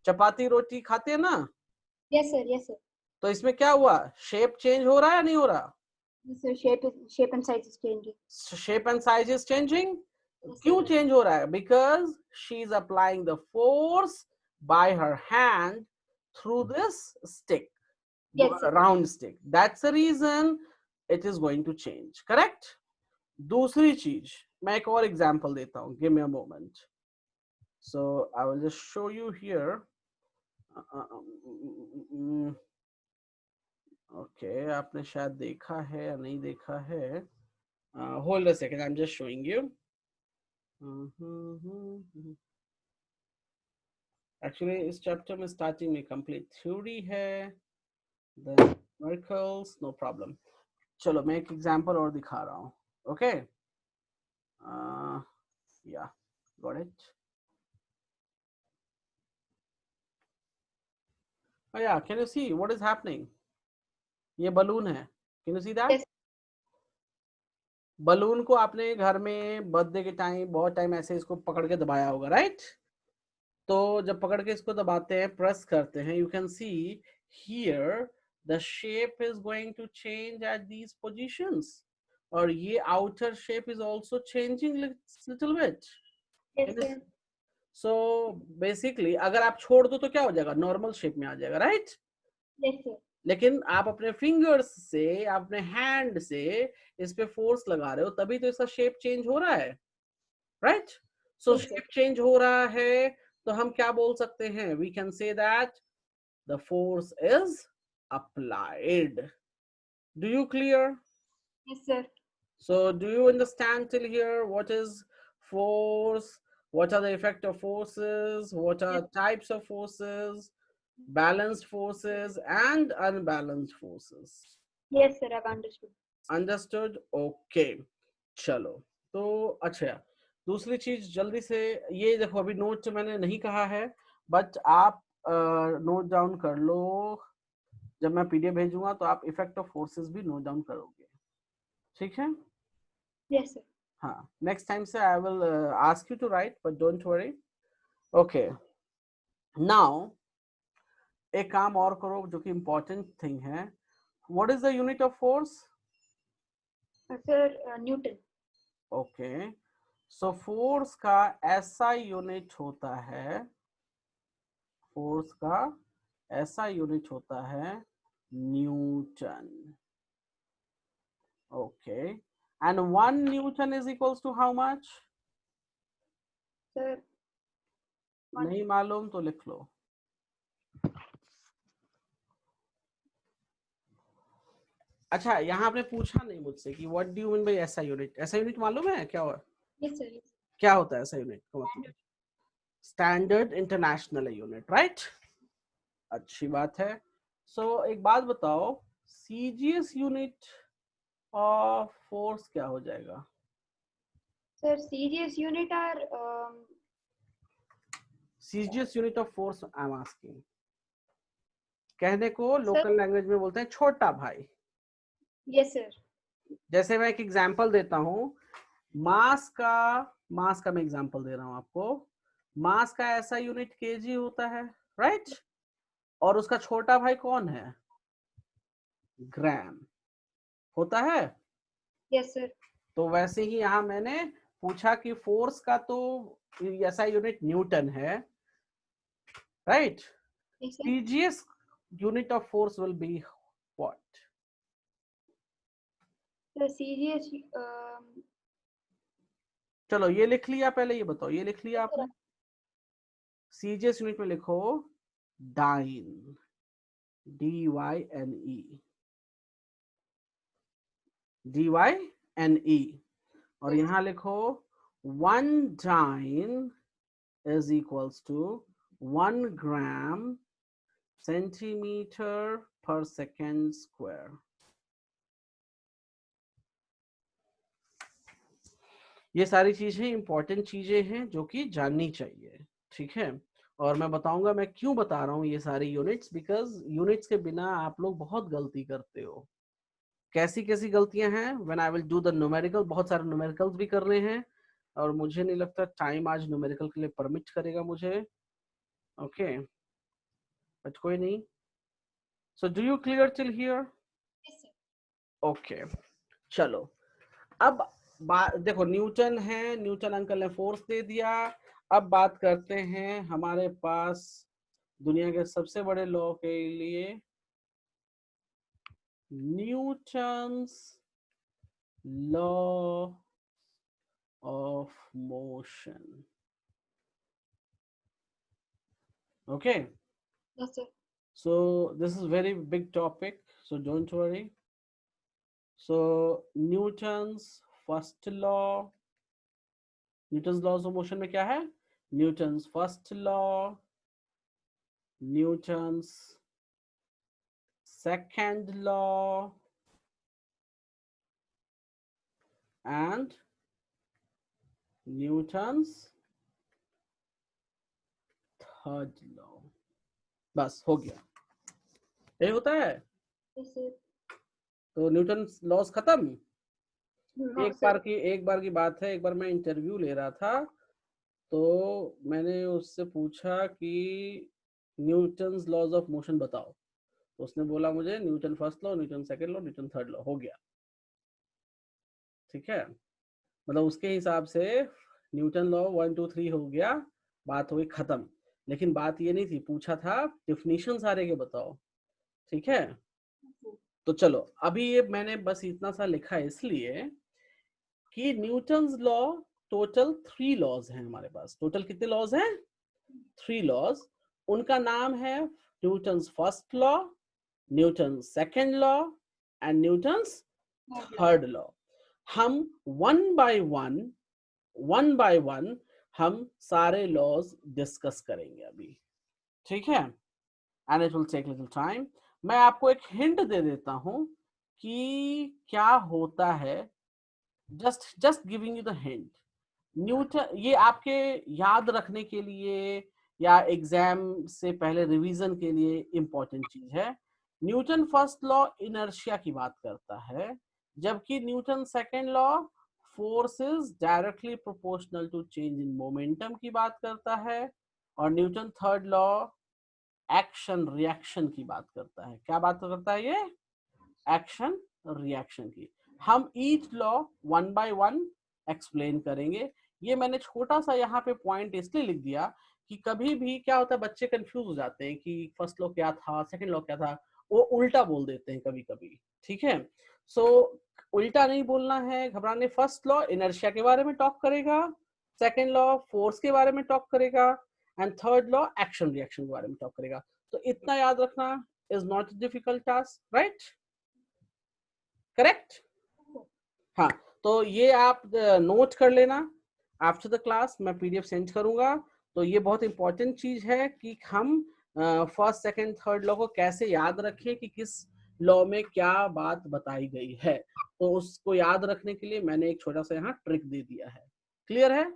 चपाती रोटी खाते हैं ना, यस सर यस सर तो इसमें क्या हुआ, शेप चेंज हो रहा है या नहीं हो रहा? Sir shape and size is changing shape and size is changing. Yes क्यों सर चेंज हो रहा है? Because she is applying the force by her hand through this stick, yes sir round stick, that's the reason it is going to change, correct? दूसरी चीज, मैं एक और एग्जांपल देता हूं, give me a moment. So I will just show you here. Okay, आपने शायद देखा है या नहीं देखा है, hold a second, I am just showing you. Actually इस चैप्टर में स्टार्टिंग में कंप्लीट थ्योरी है, देन न्यूमेरिकल्स, नो प्रॉब्लम। चलो मैं एक एग्जांपल और दिखा रहा हूँ। ओके, या गॉट इट। या can you see what is happening? ये बलून है, can you see that? Yes balloon को आपने घर में बर्थडे के टाइम बहुत टाइम ऐसे इसको पकड़ के दबाया होगा, राइट? तो जब पकड़ के इसको दबाते हैं, प्रेस करते हैं, you can see here the shape is going to change at these positions, और ये outer shape is also changing little yes bit. Sir so basically अगर आप छोड़ दो तो क्या हो जाएगा, नॉर्मल शेप में आ जाएगा, राइट? यस सर लेकिन आप अपने फिंगर्स से, अपने हैंड से इस पे फोर्स लगा रहे हो, तभी तो इसका शेप चेंज हो रहा है, right? So yes sir shape change हो रहा है तो हम क्या बोल सकते हैं, we can say that the force is applied. Do you clear? Yes sir So do you understand till here what is force, what are the effect of forces, what are types of forces, balanced forces and unbalanced forces? Yes sir I understood Understood? Okay, चलो। तो अच्छा, दूसरी चीज जल्दी से, ये देखो अभी नोट मैंने नहीं कहा है, बट आप नोट डाउन कर लो। जब मैं पीडीएफ भेजूंगा तो आप इफेक्ट ऑफ फोर्सेस भी नोट डाउन करोगे, ठीक है? यस सर हाँ, नेक्स्ट टाइम से I will ask you to write, but don't worry. Okay, now एक काम और करो जो कि इम्पोर्टेंट थिंग है। What is the unit of force? Sir Newton okay, so force का ऐसा यूनिट होता है, फोर्स का ऐसा यूनिट होता है Newton. Okay, and 1 Newton is equals to how much? Sir नहीं मालूम तो लिख लो। अच्छा, यहाँ आपने पूछा नहीं मुझसे कि what do you mean by ऐसा यूनिट? ऐसा यूनिट मालूम है क्या हुआ, यस सर क्या होता है ऐसा यूनिट का मतलब? Standard international unit, right? अच्छी बात है। सो एक बात बताओ, सीजीएस यूनिट ऑफ फोर्स क्या हो जाएगा? Sir CGS unit or CGS unit of force I am asking, कहने को सर लोकल लैंग्वेज में बोलते हैं छोटा भाई। यस सर जैसे मैं एक एग्जांपल देता हूँ, मास का मैं एग्जांपल दे रहा हूँ आपको। मास का ऐसा यूनिट केजी होता है, राइट? और उसका छोटा भाई कौन है? ग्राम होता है। यस सर तो वैसे ही यहाँ मैंने पूछा कि फोर्स का तो ऐसा यूनिट न्यूटन है, right? Yes, sir. CGS unit of force will be what? The CGS. चलो ये लिख लिया, पहले ये बताओ, ये लिख लिया Yes, sir. आपने? CGS यूनिट में लिखो डाइन, DYNE, DYNE, और Yes. यहां लिखो 1 dine is equals to 1 gram centimeter per second square. ये सारी चीजें इंपॉर्टेंट चीजें हैं जो कि जाननी चाहिए, ठीक है? और मैं बताऊंगा मैं क्यों बता रहा हूँ ये सारी यूनिट्स, बिकॉज यूनिट्स के बिना आप लोग बहुत गलती करते हो। कैसी कैसी गलतियां हैं? When I will do the numerical, बहुत सारे न्यूमेरिकल्स भी करने हैं और मुझे नहीं लगता टाइम आज न्यूमेरिकल के लिए परमिट करेगा मुझे, ओके, बट कोई नहीं। So do you clear till here? Yes, sir. Okay, चलो अब देखो न्यूटन है, न्यूटन अंकल ने फोर्स दे दिया। अब बात करते हैं हमारे पास दुनिया के सबसे बड़े लॉ के लिए, Newton's law of motion. Okay, Yes, sir. so this is very big topic, so don't worry. So Newton's first law, Newton's laws of motion में क्या है? Newton's first law, Newton's second law and Newton's third law. बस हो गया, ये होता है। Yes, sir. तो न्यूटन लॉज खत्म। No, एक बार की बात है, एक बार मैं इंटरव्यू ले रहा था तो मैंने उससे पूछा कि न्यूटन्स लॉज ऑफ मोशन बताओ, तो उसने बोला मुझे Newton first law, Newton second law, Newton third law, हो गया, ठीक है? मतलब उसके हिसाब से न्यूटन लॉ 1 2 3 हो गया, बात हो गई खत्म। लेकिन बात ये नहीं थी, पूछा था डिफिनीशन सारे के बताओ, ठीक है? तो चलो अभी ये मैंने बस इतना सा लिखा है इसलिए कि न्यूटन्स लॉ, टोटल 3 लॉज हैं हमारे पास। टोटल कितने लॉज हैं? 3 लॉज। उनका नाम है Newton's first law, Newton second law and Newton's third law. हम वन बाय वन हम सारे लॉज डिस्कस करेंगे अभी, ठीक है? And it will take little time. मैं आपको एक हिंट दे देता हूं कि क्या होता है, just giving you the hint. Newton, ये आपके याद रखने के लिए या एग्जाम से पहले रिवीजन के लिए इंपॉर्टेंट चीज है। न्यूटन फर्स्ट लॉ इनर्शिया की बात करता है, जबकि Newton second law forces directly proportional to change in momentum की बात करता है, और Newton third law action reaction की बात करता है। क्या बात करता है ये? एक्शन रिएक्शन की। हम each law one by one explain करेंगे। ये मैंने छोटा सा यहाँ पे पॉइंट इसलिए लिख दिया कि कभी भी क्या होता है, बच्चे कंफ्यूज हो जाते हैं कि फर्स्ट लॉ क्या था, सेकंड लॉ क्या था, वो उल्टा बोल देते हैं कभी कभी, ठीक है? सो उल्टा नहीं बोलना है, घबराने। फर्स्ट लॉ इनर्शिया के बारे में टॉक करेगा, सेकंड लॉ फोर्स के बारे में टॉक करेगा, and third law action reaction के बारे में टॉक करेगा। तो इतना याद रखना is not difficult task, right? Correct? हाँ, तो ये आप नोट कर लेना। आफ्टर द क्लास मैं पीडीएफ सेंड करूंगा। तो ये बहुत इंपॉर्टेंट चीज है कि हम फर्स्ट सेकंड थर्ड लॉ को कैसे याद रखें कि किस लॉ में क्या बात बताई गई है। तो उसको याद रखने के लिए मैंने एक छोटा सा यहाँ ट्रिक दे दिया है। क्लियर है?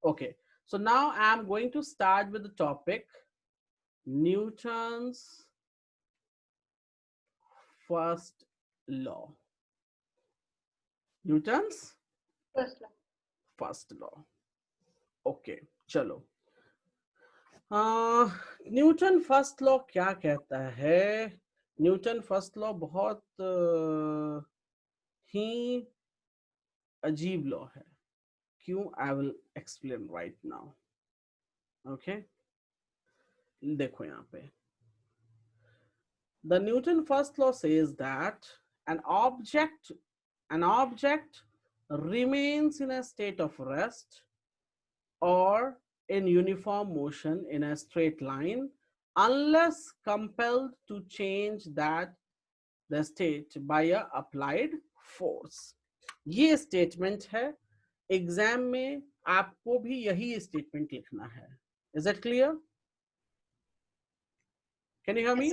Okay, so now I am going to start with the topic Newton's first law. Newton's first law. First law, okay, चलो। न्यूटन फर्स्ट लॉ क्या कहता है? न्यूटन फर्स्ट लॉ बहुत ही अजीब लॉ है। क्यों? I will explain right now, okay? देखो यहाँ पे the Newton first law says that an object remains in a state of rest or in uniform motion in a straight line unless compelled to change that the state by a applied force. ये स्टेटमेंट है, एग्जाम में आपको भी यही स्टेटमेंट लिखना है. Is it clear? Can you hear me?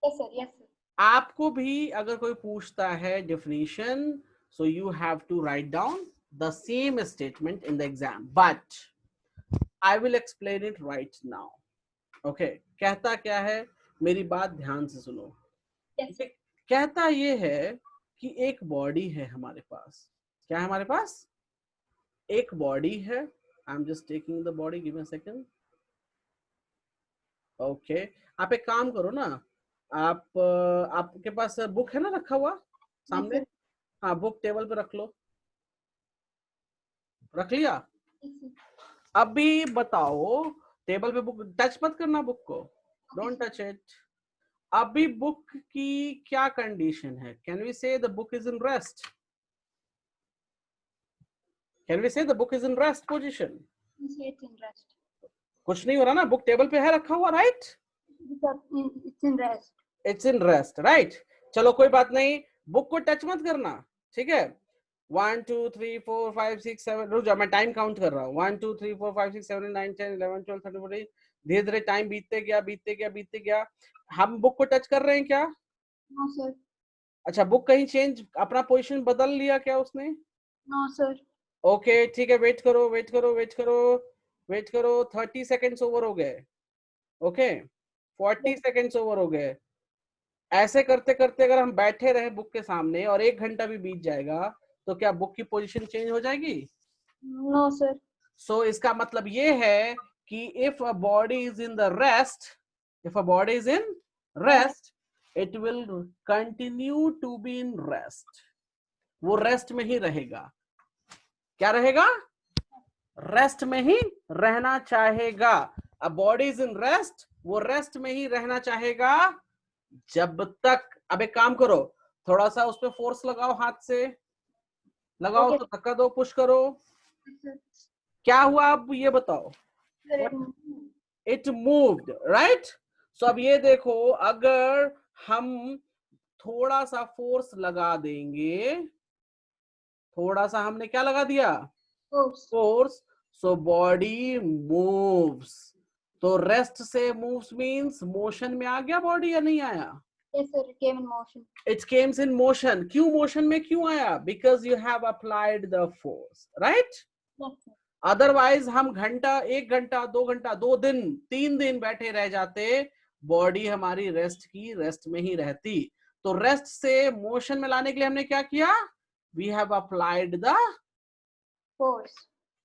Yes, sir. Yes, sir. आपको भी अगर कोई पूछता है definition, so you have to write down the same statement in the exam, but I will explain it right now. Okay, कहता क्या है, मेरी बात ध्यान से सुनो. Yes, sir. कहता ये है कि एक बॉडी है हमारे पास. क्या है हमारे पास? एक बॉडी है. I am just taking the body, give me a second. Okay, आप एक काम करो ना, आप आपके पास बुक है ना रखा हुआ सामने? Yes, हाँ, बुक टेबल पे रख लो. रख लिया? yes, sir. अभी बताओ, टेबल पे बुक टच मत करना, बुक को, डोंट टच इट. अभी बुक की क्या कंडीशन है? Can we say the book is in rest? Can we say the book is in rest position? Yes, sir, it's in rest. कुछ नहीं हो रहा ना, बुक टेबल पे है रखा हुआ, right? It's in rest. It's in rest, right? चलो कोई बात नहीं, बुक को टच मत करना, ठीक है? 1 2 3 4 5 6 7, रुक जा, मैं टाइम काउंट कर रहा हूँ. 1 2 3 4 5 6 7 9 10 11 12 13 14. धीरे धीरे टाइम बीतते गया, बीतते गया, बीतते गया. हम बुक को टच कर रहे हैं क्या? No, sir. अच्छा, बुक कहीं चेंज, अपना पोजीशन बदल लिया क्या उसने? No, sir. ओके, ठीक है, वेट करो, वेट करो, वेट करो, वेट करो. 30 सेकेंड्स ओवर हो गए. ओके, 40 सेकेंड्स ओवर हो गए. ऐसे करते करते अगर हम बैठे रहे बुक के सामने और 1 घंटा भी बीत जाएगा, तो क्या बुक की पोजीशन चेंज हो जाएगी? No, sir. सो इसका मतलब ये है कि if a body is in the rest, if a body is in rest, it will continue to be in rest. वो रेस्ट में ही रहेगा. क्या रहेगा? रेस्ट में ही रहना चाहेगा. अ बॉडी इज इन रेस्ट, वो रेस्ट में ही रहना चाहेगा जब तक. अब एक काम करो, थोड़ा सा उस पर फोर्स लगाओ, हाथ से लगाओ. Okay. तो धक्का दो, पुश करो. Yes, sir. क्या हुआ अब ये बताओ? Sir, it moved. It moved, right? So अब ये देखो, अगर हम थोड़ा सा फोर्स लगा देंगे, थोड़ा सा हमने क्या लगा दिया? Force. Force. So body moves. तो रेस्ट से मूव्स मींस मोशन में आ गया बॉडी या नहीं आया? Yes, sir. It came in motion. It came in motion. क्यों मोशन में क्यों आया? Because you have applied the force, right? Yes, sir. Otherwise हम घंटा, 1 घंटा, 2 घंटा, 2 दिन, 3 दिन बैठे रह जाते, बॉडी हमारी रेस्ट की रेस्ट में ही रहती. तो रेस्ट से मोशन में लाने के लिए हमने क्या किया? We have applied the Force.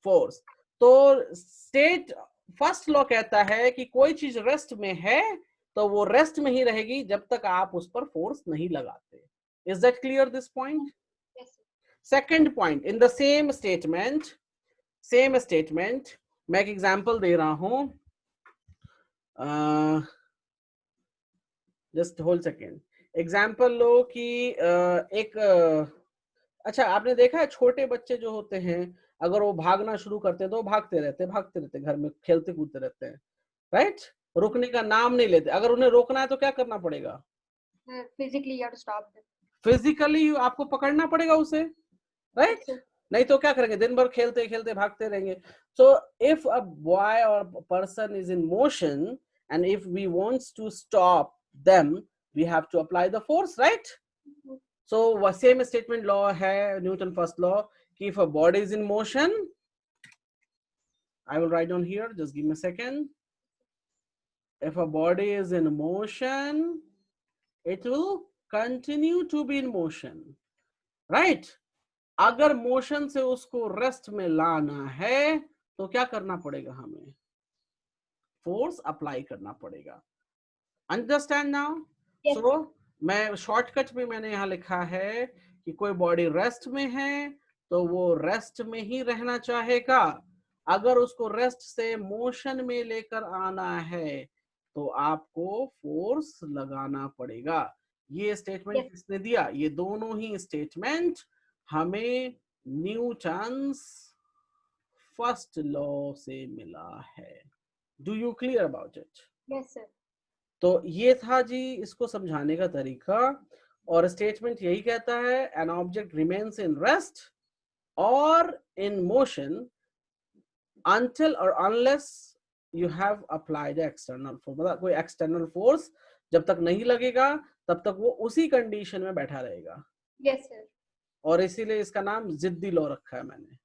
Force. तो स्टेट फर्स्ट लॉ कहता है कि कोई चीज रेस्ट में है तो वो रेस्ट में ही रहेगी जब तक आप उस पर फोर्स नहीं लगाते. Is that clear this point? Yes, sir. Second point, in the same statement, same statement, मैं एक एग्जांपल दे रहा हूं. Just hold second. एग्जांपल लो कि अच्छा, आपने देखा है छोटे बच्चे जो होते हैं, अगर वो भागना शुरू करते हैं तो भागते रहते घर में खेलते कूदते रहते हैं, राइट? रुकने का नाम नहीं लेते. अगर उन्हें रोकना है तो क्या करना पड़ेगा? Physically, you have to stop them. Physically आपको पकड़ना पड़ेगा उसे, राइट? Yes, sir. नहीं तो क्या करेंगे, दिन भर खेलते खेलते भागते रहेंगे. सो इफ अ बॉय और person is in motion and if we wants to stop them, we have to apply the force, right? So same statement law है, न्यूटन फर्स्ट लॉ, कि if a body is in motion, I will write down here, just give me a second. If a body is in motion, it will continue to be in motion, right? अगर मोशन से उसको रेस्ट में लाना है तो क्या करना पड़ेगा? हमें फोर्स अप्लाई करना पड़ेगा. Understand now? Yes. सो मैं शॉर्टकट में मैंने यहाँ लिखा है कि कोई बॉडी रेस्ट में है तो वो रेस्ट में ही रहना चाहेगा. अगर उसको रेस्ट से मोशन में लेकर आना है तो आपको फोर्स लगाना पड़ेगा। ये स्टेटमेंट Yes. किसने दिया? ये दोनों ही स्टेटमेंट हमें न्यूटन्स फर्स्ट लॉ से मिला है। Do you clear about it? Yes, sir. तो ये था जी इसको समझाने का तरीका। और स्टेटमेंट यही कहता है an object remains in rest और in motion until or unless you have applied external force। मतलब कोई एक्सटर्नल फोर्स जब तक नहीं लगेगा तब तक वो उसी कंडीशन में बैठा रहेगा। Yes, sir. और इसीलिए इसका नाम जिद्दी लॉ रखा है मैंने।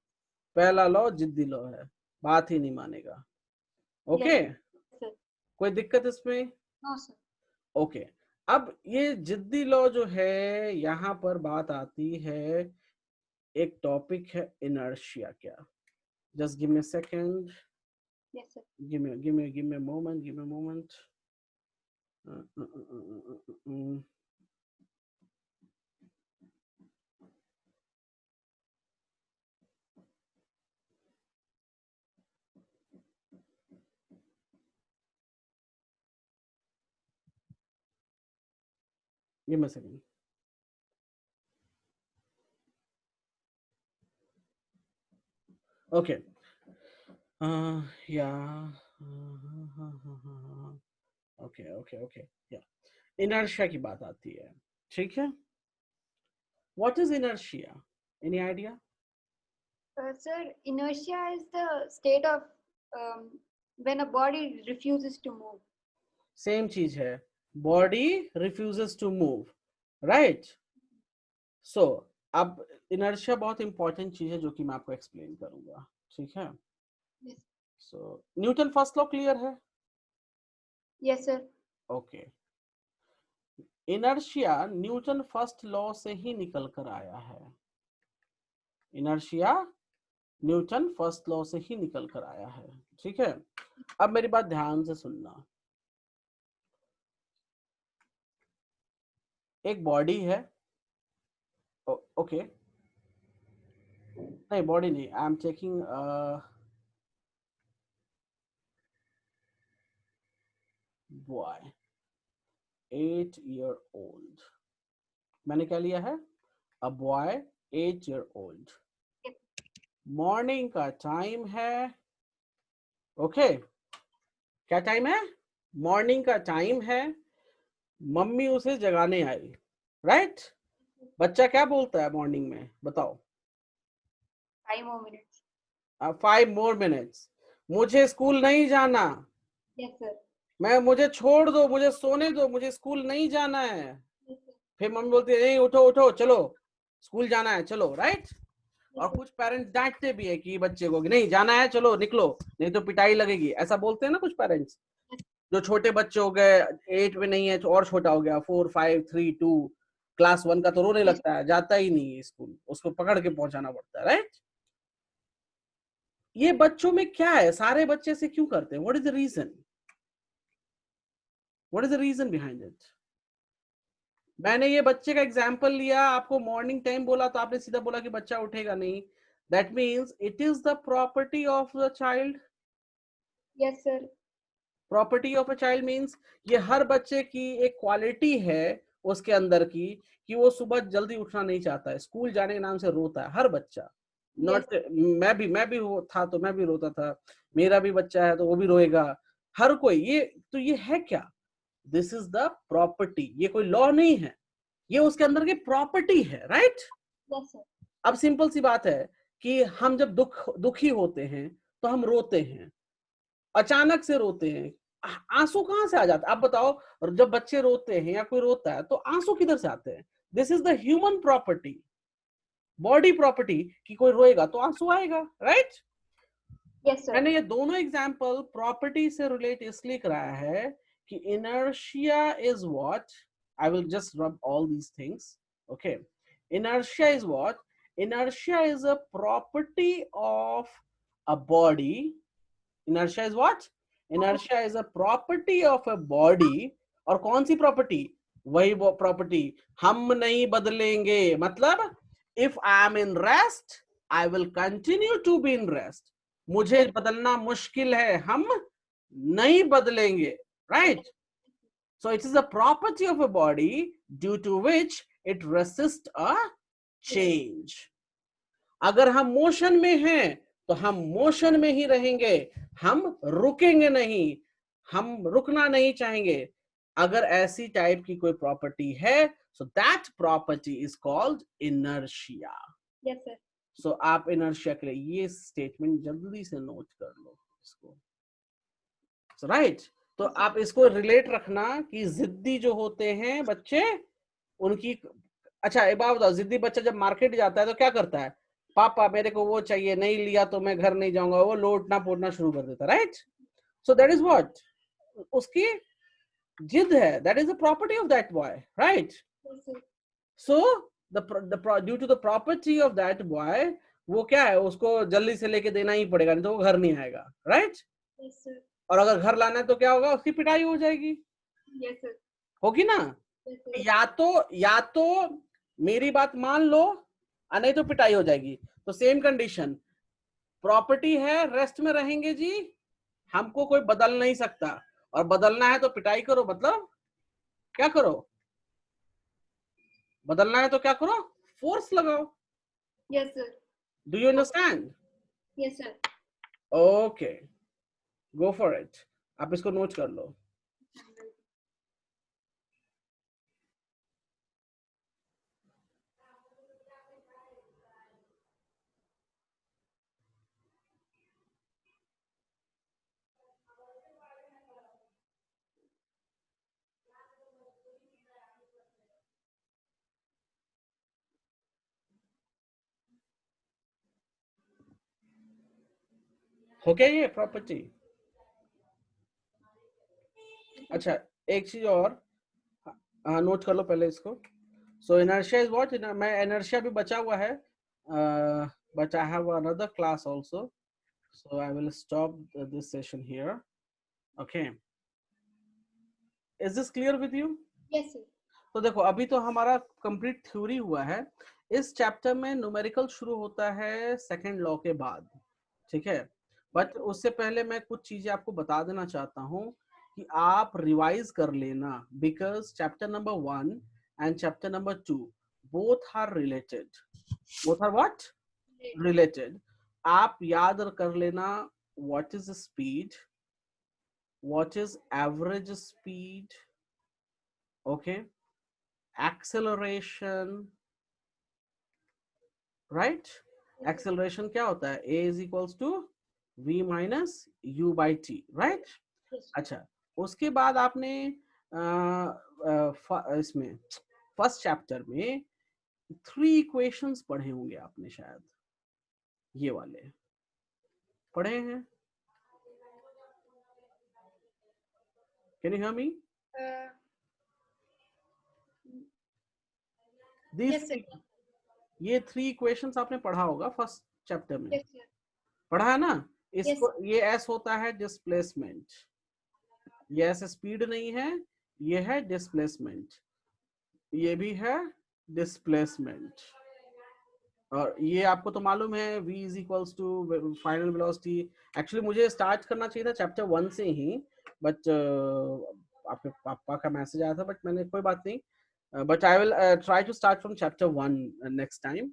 पहला लॉ जिद्दी लॉ है, बात ही नहीं मानेगा। Okay Yes, sir. कोई दिक्कत इसमें? No, sir. ओके अब ये जिद्दी लॉ जो है यहाँ पर बात आती है, एक टॉपिक है इनर्शिया। क्या? Just give me a second, Yes, sir. give me a moment. Give me a second. Okay. Yeah. Okay. Yeah. Inertia की बात आती है, ठीक है? What is inertia? Any idea? Sir, inertia is the state of when a body refuses to move. Same चीज है, body refuses to move, right? So अब inertia बहुत important चीज है जो कि मैं आपको explain करूंगा, ठीक है? Yes. So Newton first law clear है? Yes, sir. Okay. Inertia Newton first law से ही निकल कर आया है। इनर्शिया न्यूटन फर्स्ट लॉ से ही निकल कर आया है, ठीक है? अब मेरी बात ध्यान से सुनना। एक बॉडी है, ओके नहीं बॉडी नहीं, I am checking boy 8 year old। मैंने क्या लिया है? A boy 8 year old। Morning का टाइम है, ओके क्या टाइम है? मॉर्निंग का टाइम है। मम्मी उसे जगाने आई, राइट? बच्चा क्या बोलता है मॉर्निंग में, बताओ? 5 more minutes. 5 more minutes। मुझे स्कूल नहीं जाना। Yes, sir. मुझे छोड़ दो, मुझे सोने दो, मुझे स्कूल नहीं जाना है। Yes, sir. फिर मम्मी बोलती है नहीं उठो उठो चलो स्कूल जाना है चलो, राइट? और कुछ पेरेंट्स डांटते भी है कि बच्चे को कि नहीं जाना है चलो निकलो नहीं तो पिटाई लगेगी, ऐसा बोलते हैं ना कुछ पेरेंट्स। जो छोटे बच्चे हो गए 8 में नहीं है और छोटा हो गया 4 5 3 2 क्लास 1 का तो रोने लगता है, जाता ही नहीं है स्कूल, उसको पकड़ के पहुंचाना पड़ता है, राइट? ये बच्चों में क्या है, सारे बच्चे से क्यों करते हैं? What is the reason? What is the reason behind it? मैंने ये बच्चे का एग्जाम्पल लिया, आपको मॉर्निंग टाइम बोला तो आपने सीधा बोला कि बच्चा उठेगा नहीं। That means it is the property of the child. Yes, sir. Property of a child means ये हर बच्चे की एक क्वालिटी है उसके अंदर की कि वो सुबह जल्दी उठना नहीं चाहता है, स्कूल जाने के नाम से रोता है हर बच्चा। नॉट मैं भी था तो मैं भी रोता था, मेरा भी बच्चा है तो वो भी रोएगा, हर कोई। ये तो ये है क्या? दिस इज द प्रॉपर्टी, ये कोई लॉ नहीं है, ये उसके अंदर की प्रॉपर्टी है, राइट? Yes, sir. अब सिंपल सी बात है कि हम जब दुखी होते हैं तो हम रोते हैं, अचानक से रोते हैं, आंसू कहां से आ जाता है आप बताओ? और जब बच्चे रोते हैं या कोई रोता है तो आंसू किधर से आते हैं? This is the human property, body property कि कोई रोएगा तो आंसू आएगा, राइट? Yes, sir. मैंने ये दोनों एग्जांपल प्रॉपर्टी से रिलेट इसलिए कराया है कि inertia is what, I will just rub all these things, okay? Inertia is what? Inertia is a property of a body. Inertia is what? Inertia is a property of a body। और कौन सी प्रॉपर्टी? वही वो प्रॉपर्टी हम नहीं बदलेंगे। मतलब if I am in rest I will continue to be in rest। मुझे बदलना मुश्किल है, हम नहीं बदलेंगे। right? So it is a property of a body due to which it resists a change. अगर हम मोशन में हैं तो हम मोशन में ही रहेंगे, हम रुकेंगे नहीं, हम रुकना नहीं चाहेंगे। अगर ऐसी टाइप की कोई प्रॉपर्टी है, so that property is called inertia. Yes, sir. So आप inertia के लिए ये स्टेटमेंट जल्दी से नोट कर लो इसको, so, right? तो आप इसको रिलेट रखना कि जिद्दी जो होते हैं बच्चे, उनकी, अच्छा एक बात बताओ, जिद्दी बच्चा जब मार्केट जाता है तो क्या करता है? पापा मेरे को वो चाहिए, नहीं लिया तो मैं घर नहीं जाऊंगा, वो लोटना पोटना शुरू कर देता, right? So that is what, उसकी जिद है, that is the property of that boy, right? So due to the property of that boy, वो क्या है, उसको जल्दी से लेके देना ही पड़ेगा, नहीं तो वो घर नहीं आएगा, राइट? और अगर घर लाना है तो क्या होगा, उसकी पिटाई हो जाएगी, होगी ना? या तो मेरी बात मान लो, नहीं तो पिटाई हो जाएगी। तो सेम कंडीशन, प्रॉपर्टी है, रेस्ट में रहेंगे जी, हमको कोई बदल नहीं सकता, और बदलना है तो पिटाई करो, मतलब क्या करो, बदलना है तो क्या करो, फोर्स लगाओ। Yes, sir. Do you understand? Yes, sir. Okay, go for it. आप इसको नोट कर लो। हो गया ये प्रॉपर्टी? अच्छा एक चीज और नोट कर लो पहले इसको। सो इनर्शिया इज व्हाट, मैं इनर्शिया भी बचा हुआ है, but I have another class also, so I will stop this session here. Okay, is this clear with you? Yes, sir. तो देखो अभी तो हमारा कंप्लीट थ्योरी हुआ है। इस चैप्टर में न्यूमेरिकल शुरू होता है सेकंड लॉ के बाद, ठीक है? बट उससे पहले मैं कुछ चीजें आपको बता देना चाहता हूँ कि आप रिवाइज कर लेना, because chapter number 1 and chapter number 2 both are related. Both are what? Related. आप याद कर लेना, what is speed, what is average speed, okay, acceleration, right? Acceleration क्या होता है? A is equals to v minus u by t, right? Yes. अच्छा, उसके बाद आपने इसमें फर्स्ट चैप्टर में 3 इक्वेशंस पढ़े होंगे आपने, शायद ये वाले पढ़े हैं। Can you hear me? Yes, sir. ये 3 इक्वेशंस आपने पढ़ा होगा फर्स्ट चैप्टर में। Yes, sir. पढ़ा है ना? इसको Yes. ये एस होता है डिस्प्लेसमेंट, ये एस स्पीड नहीं है, ये है डिस्प्लेसमेंट, ये भी है डिस्प्लेसमेंट, और ये आपको तो मालूम है v is equals to final velocity. Actually मुझे स्टार्ट करना चाहिए था चैप्टर 1 से ही, बट आपके पापा का मैसेज आया था, बट मैंने कोई बात नहीं, but I will try to start from chapter 1 next time,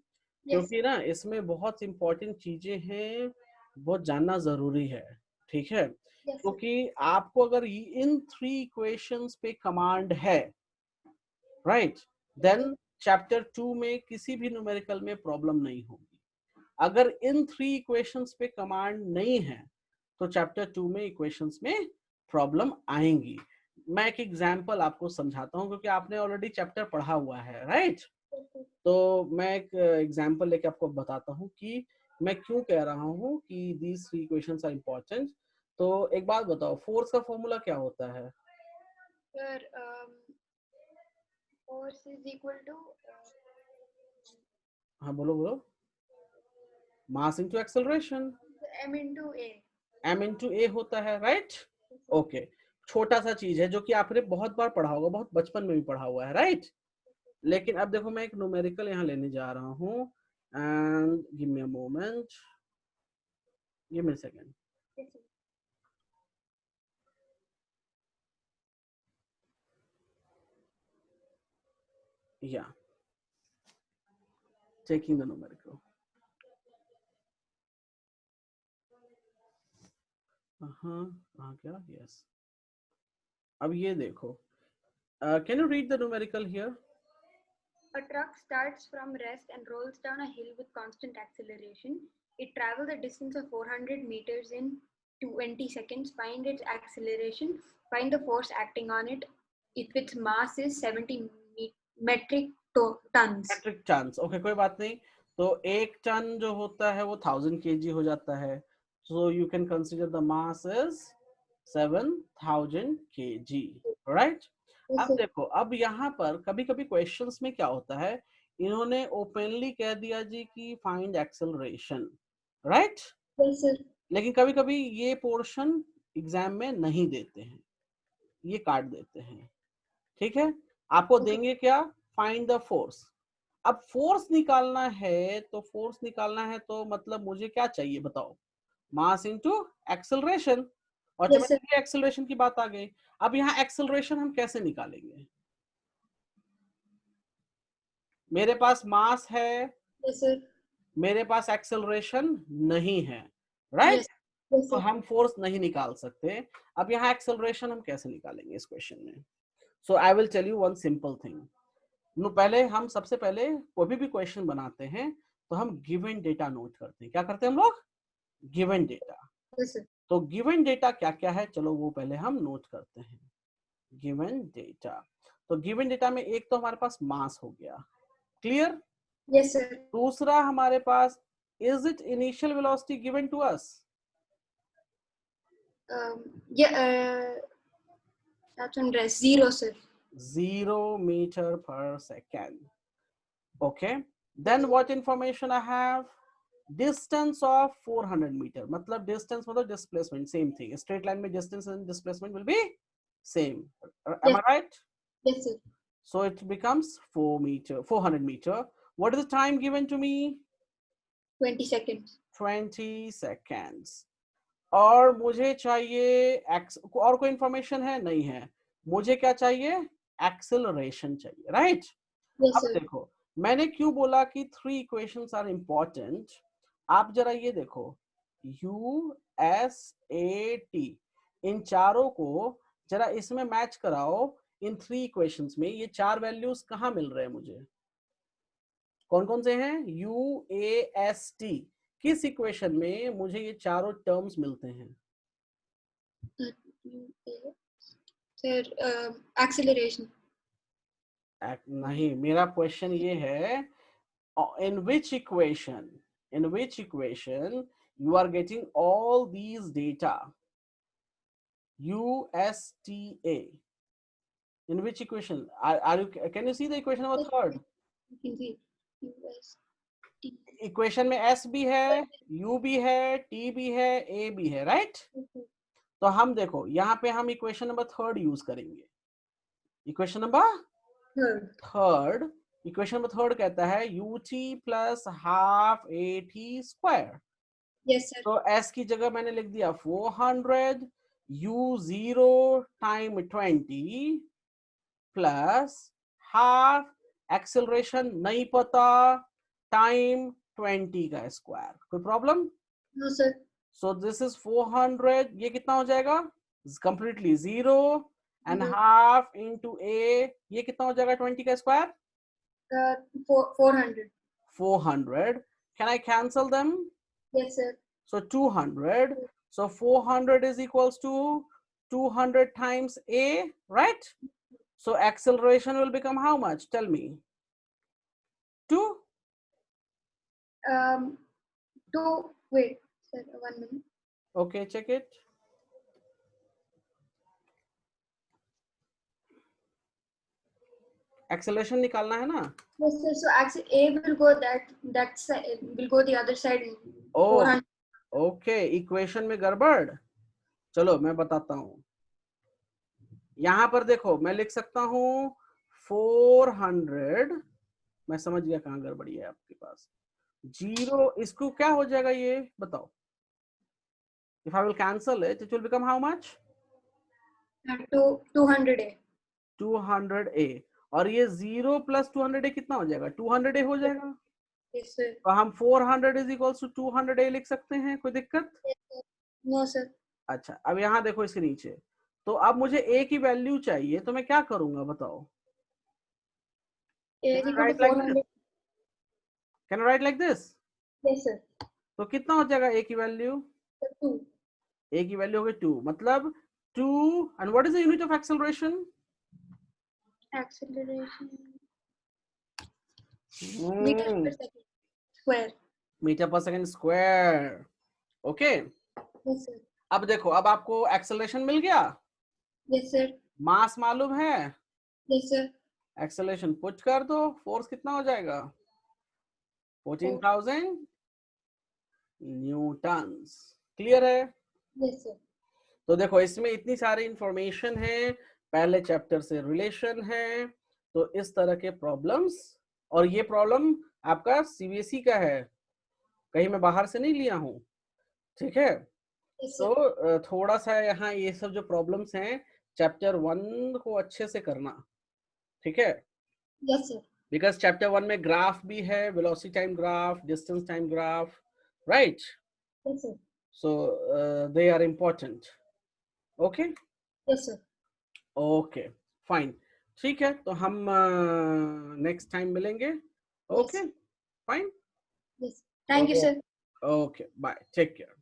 क्योंकि ना इसमें बहुत इंपॉर्टेंट चीजें हैं, बहुत जानना जरूरी है, ठीक है? क्योंकि आपको अगर इन 3 इक्वेशंस पे कमांड है, राइट, देन चैप्टर 2 में किसी भी न्यूमेरिकल में प्रॉब्लम नहीं होगी। अगर इन 3 इक्वेशंस पे कमांड नहीं है तो चैप्टर 2 में इक्वेशंस में प्रॉब्लम आएंगी। मैं एक एग्जांपल आपको समझाता हूं, क्योंकि आपने ऑलरेडी चैप्टर पढ़ा हुआ है, राइट? तो मैं एक एग्जांपल लेके आपको बताता हूं कि मैं क्यों कह रहा हूं कि दीज 3 इक्वेशंस आर इंपॉर्टेंट। तो एक बात बताओ, फोर्स का फॉर्मूला क्या होता है? Sir, force is equal to हाँ बोलो बोलो। Mass into acceleration, m into a. m into a होता है, राइट? ओके, छोटा सा चीज है जो कि आपने बहुत बार पढ़ा होगा, बहुत बचपन में भी पढ़ा हुआ है, राइट? लेकिन अब देखो मैं एक न्यूमेरिकल यहाँ लेने जा रहा हूँ, and give me a moment, give me a second. Yes, sir. Yeah, taking the numerical. आ गया, yes. अब ये देखो, can you read the numerical here? A truck starts from rest and rolls down a hill with constant acceleration. It travels a distance of 400 meters in 20 seconds. Find its acceleration. Find the force acting on it. If its mass is 70 metric tons. Metric tons. Okay, कोई बात नहीं. तो एक टन जो होता है वो 1000 kg हो जाता है. So you can consider the mass is 7000 kg, right? अब देखो, अब यहाँ पर कभी कभी क्वेश्चंस में क्या होता है, इन्होंने ओपनली कह दिया जी कि फाइंड एक्सेलरेशन, राइट? लेकिन कभी कभी ये पोर्शन एग्जाम में नहीं देते हैं, ये काट देते हैं. ठीक है, आपको देंगे क्या, फाइंड द फोर्स. अब फोर्स निकालना है, तो फोर्स निकालना है तो मतलब मुझे क्या चाहिए बताओ, मास इनटू एक्सेलरेशन. और जब एक्सेलरेशन की बात आ गई, अब यहाँ एक्सेलरेशन हम कैसे निकालेंगे? मेरे पास मास है, मेरे पास एक्सेलरेशन नहीं है, राइट? तो हम फोर्स नहीं निकाल सकते. अब यहाँ एक्सेलरेशन हम कैसे निकालेंगे इस क्वेश्चन में? So I will tell you one simple thing. पहले हम सबसे पहले कोई भी क्वेश्चन बनाते हैं तो हम गिवन डेटा नोट करते हैं. क्या करते हैं हम लोग? Given data. तो गिवन डेटा क्या क्या है, चलो वो पहले हम नोट करते हैं. गिवन डेटा, तो गिवन डेटा में एक तो हमारे पास मास हो गया, क्लियर? Yes sir. दूसरा हमारे पास, is it initial velocity given to us? That's on rest. 0 sir. 0 meter per second. Okay, then what information I have? Distance of 400 meter. मतलब distance मतलब displacement, same thing. Straight line में distance and displacement will be same. Am I right? Yes sir. So it becomes 400 meter. What is the time given to me? 20 seconds. 20 seconds. और मुझे चाहिए और कोई इंफॉर्मेशन है? नहीं है. मुझे क्या चाहिए? एक्सेलरेशन चाहिए, राइट? अब देखो, मैंने क्यों बोला कि 3 इक्वेशंस आर इंपॉर्टेंट. आप जरा ये देखो, U S A T, इन चारों को जरा इसमें मैच कराओ. इन 3 इक्वेशंस में ये 4 वैल्यूज कहाँ मिल रहे हैं मुझे? कौन कौन से हैं? U A S T. किस इक्वेशन में मुझे ये चारों टर्म्स मिलते हैं? Sir acceleration. नहीं, मेरा क्वेश्चन ये है, in which equation you are getting all these data? USTA. In which equation are you? Can you see the equation number 3rd? Equation में S भी है, U भी है, T भी है, A भी है, राइट? तो हम देखो, यहाँ पे हम इक्वेशन नंबर 3rd यूज करेंगे. Equation number 3rd, equation number 3rd कहता है UT plus half AT square. Yes sir. तो S की जगह मैंने लिख दिया 400, U0 time 20 plus half acceleration नहीं पता टाइम 20 का स्क्वायर. कोई problem? No sir. So this is 400. ये कितना हो जाएगा? Completely 0 and half into A, ये कितना हो जाएगा 20 का square? 400. 400. Can I cancel them? Yes sir. So 200. So 400 is equals to 200 times A, right? So acceleration will become how much? Tell me. 2? 2. Wait, sir, 1 minute. Okay, check it. Acceleration निकालना है ना? Yes sir. So A will go that side, will go the other side. Oh, okay. Equation में गड़बड़. चलो मैं बताता हूँ. यहाँ पर देखो, मैं लिख सकता हूँ 400. मैं समझ गया कहाँ गड़बड़ी है आपके पास. 0, इसको क्या हो जाएगा ये बताओ? If I will cancel it, it will become how much? 200A. 200A. और ये 0 प्लस 200A कितना हो जाएगा? 200A हो जाएगा। Yes, sir. तो हम 400 इज इक्वल्स टू 200A लिख सकते हैं, कोई दिक्कत? Yes, sir. No, sir. अच्छा, अब यहाँ देखो इसके नीचे, तो अब मुझे A की वैल्यू चाहिए, तो मैं क्या करूंगा बताओ? A is equal to write like 400. This, can I write like this? Yes, sir. तो कितना हो जाएगा A की वैल्यू? Sir, 2. A की वैल्यू हो गई 2, मतलब 2, and what is the unit of acceleration? Acceleration. Meters per second. Square. Meter per second square. Okay, Yes, sir. अब देखो, अब आपको एक्सेलरेशन मिल गया, Yes, sir. मास मालूम है, Yes, sir. एक्सेलरेशन पुट कर दो, फोर्स कितना हो जाएगा? 14,000 न्यूटन्स। क्लियर है? Yes, sir. तो देखो इसमें इतनी सारी इंफॉर्मेशन है, पहले चैप्टर से रिलेशन है, तो इस तरह के प्रॉब्लम्स, और ये प्रॉब्लम आपका सीबीएसई का है, कहीं मैं बाहर से नहीं लिया हूँ, ठीक है? Yes, sir. तो थोड़ा सा यहाँ ये सब जो प्रॉब्लम्स हैं चैप्टर 1 को अच्छे से करना, ठीक है? Yes, sir. बिकॉज चैप्टर 1 में ग्राफ भी है, velocity time graph, distance time graph, right? Yes, sir. So they are important. Okay Yes, sir. Okay fine, ठीक है, तो हम नेक्स्ट टाइम मिलेंगे। Okay Yes. Fine, Yes. Thank you, sir. Okay bye, take care.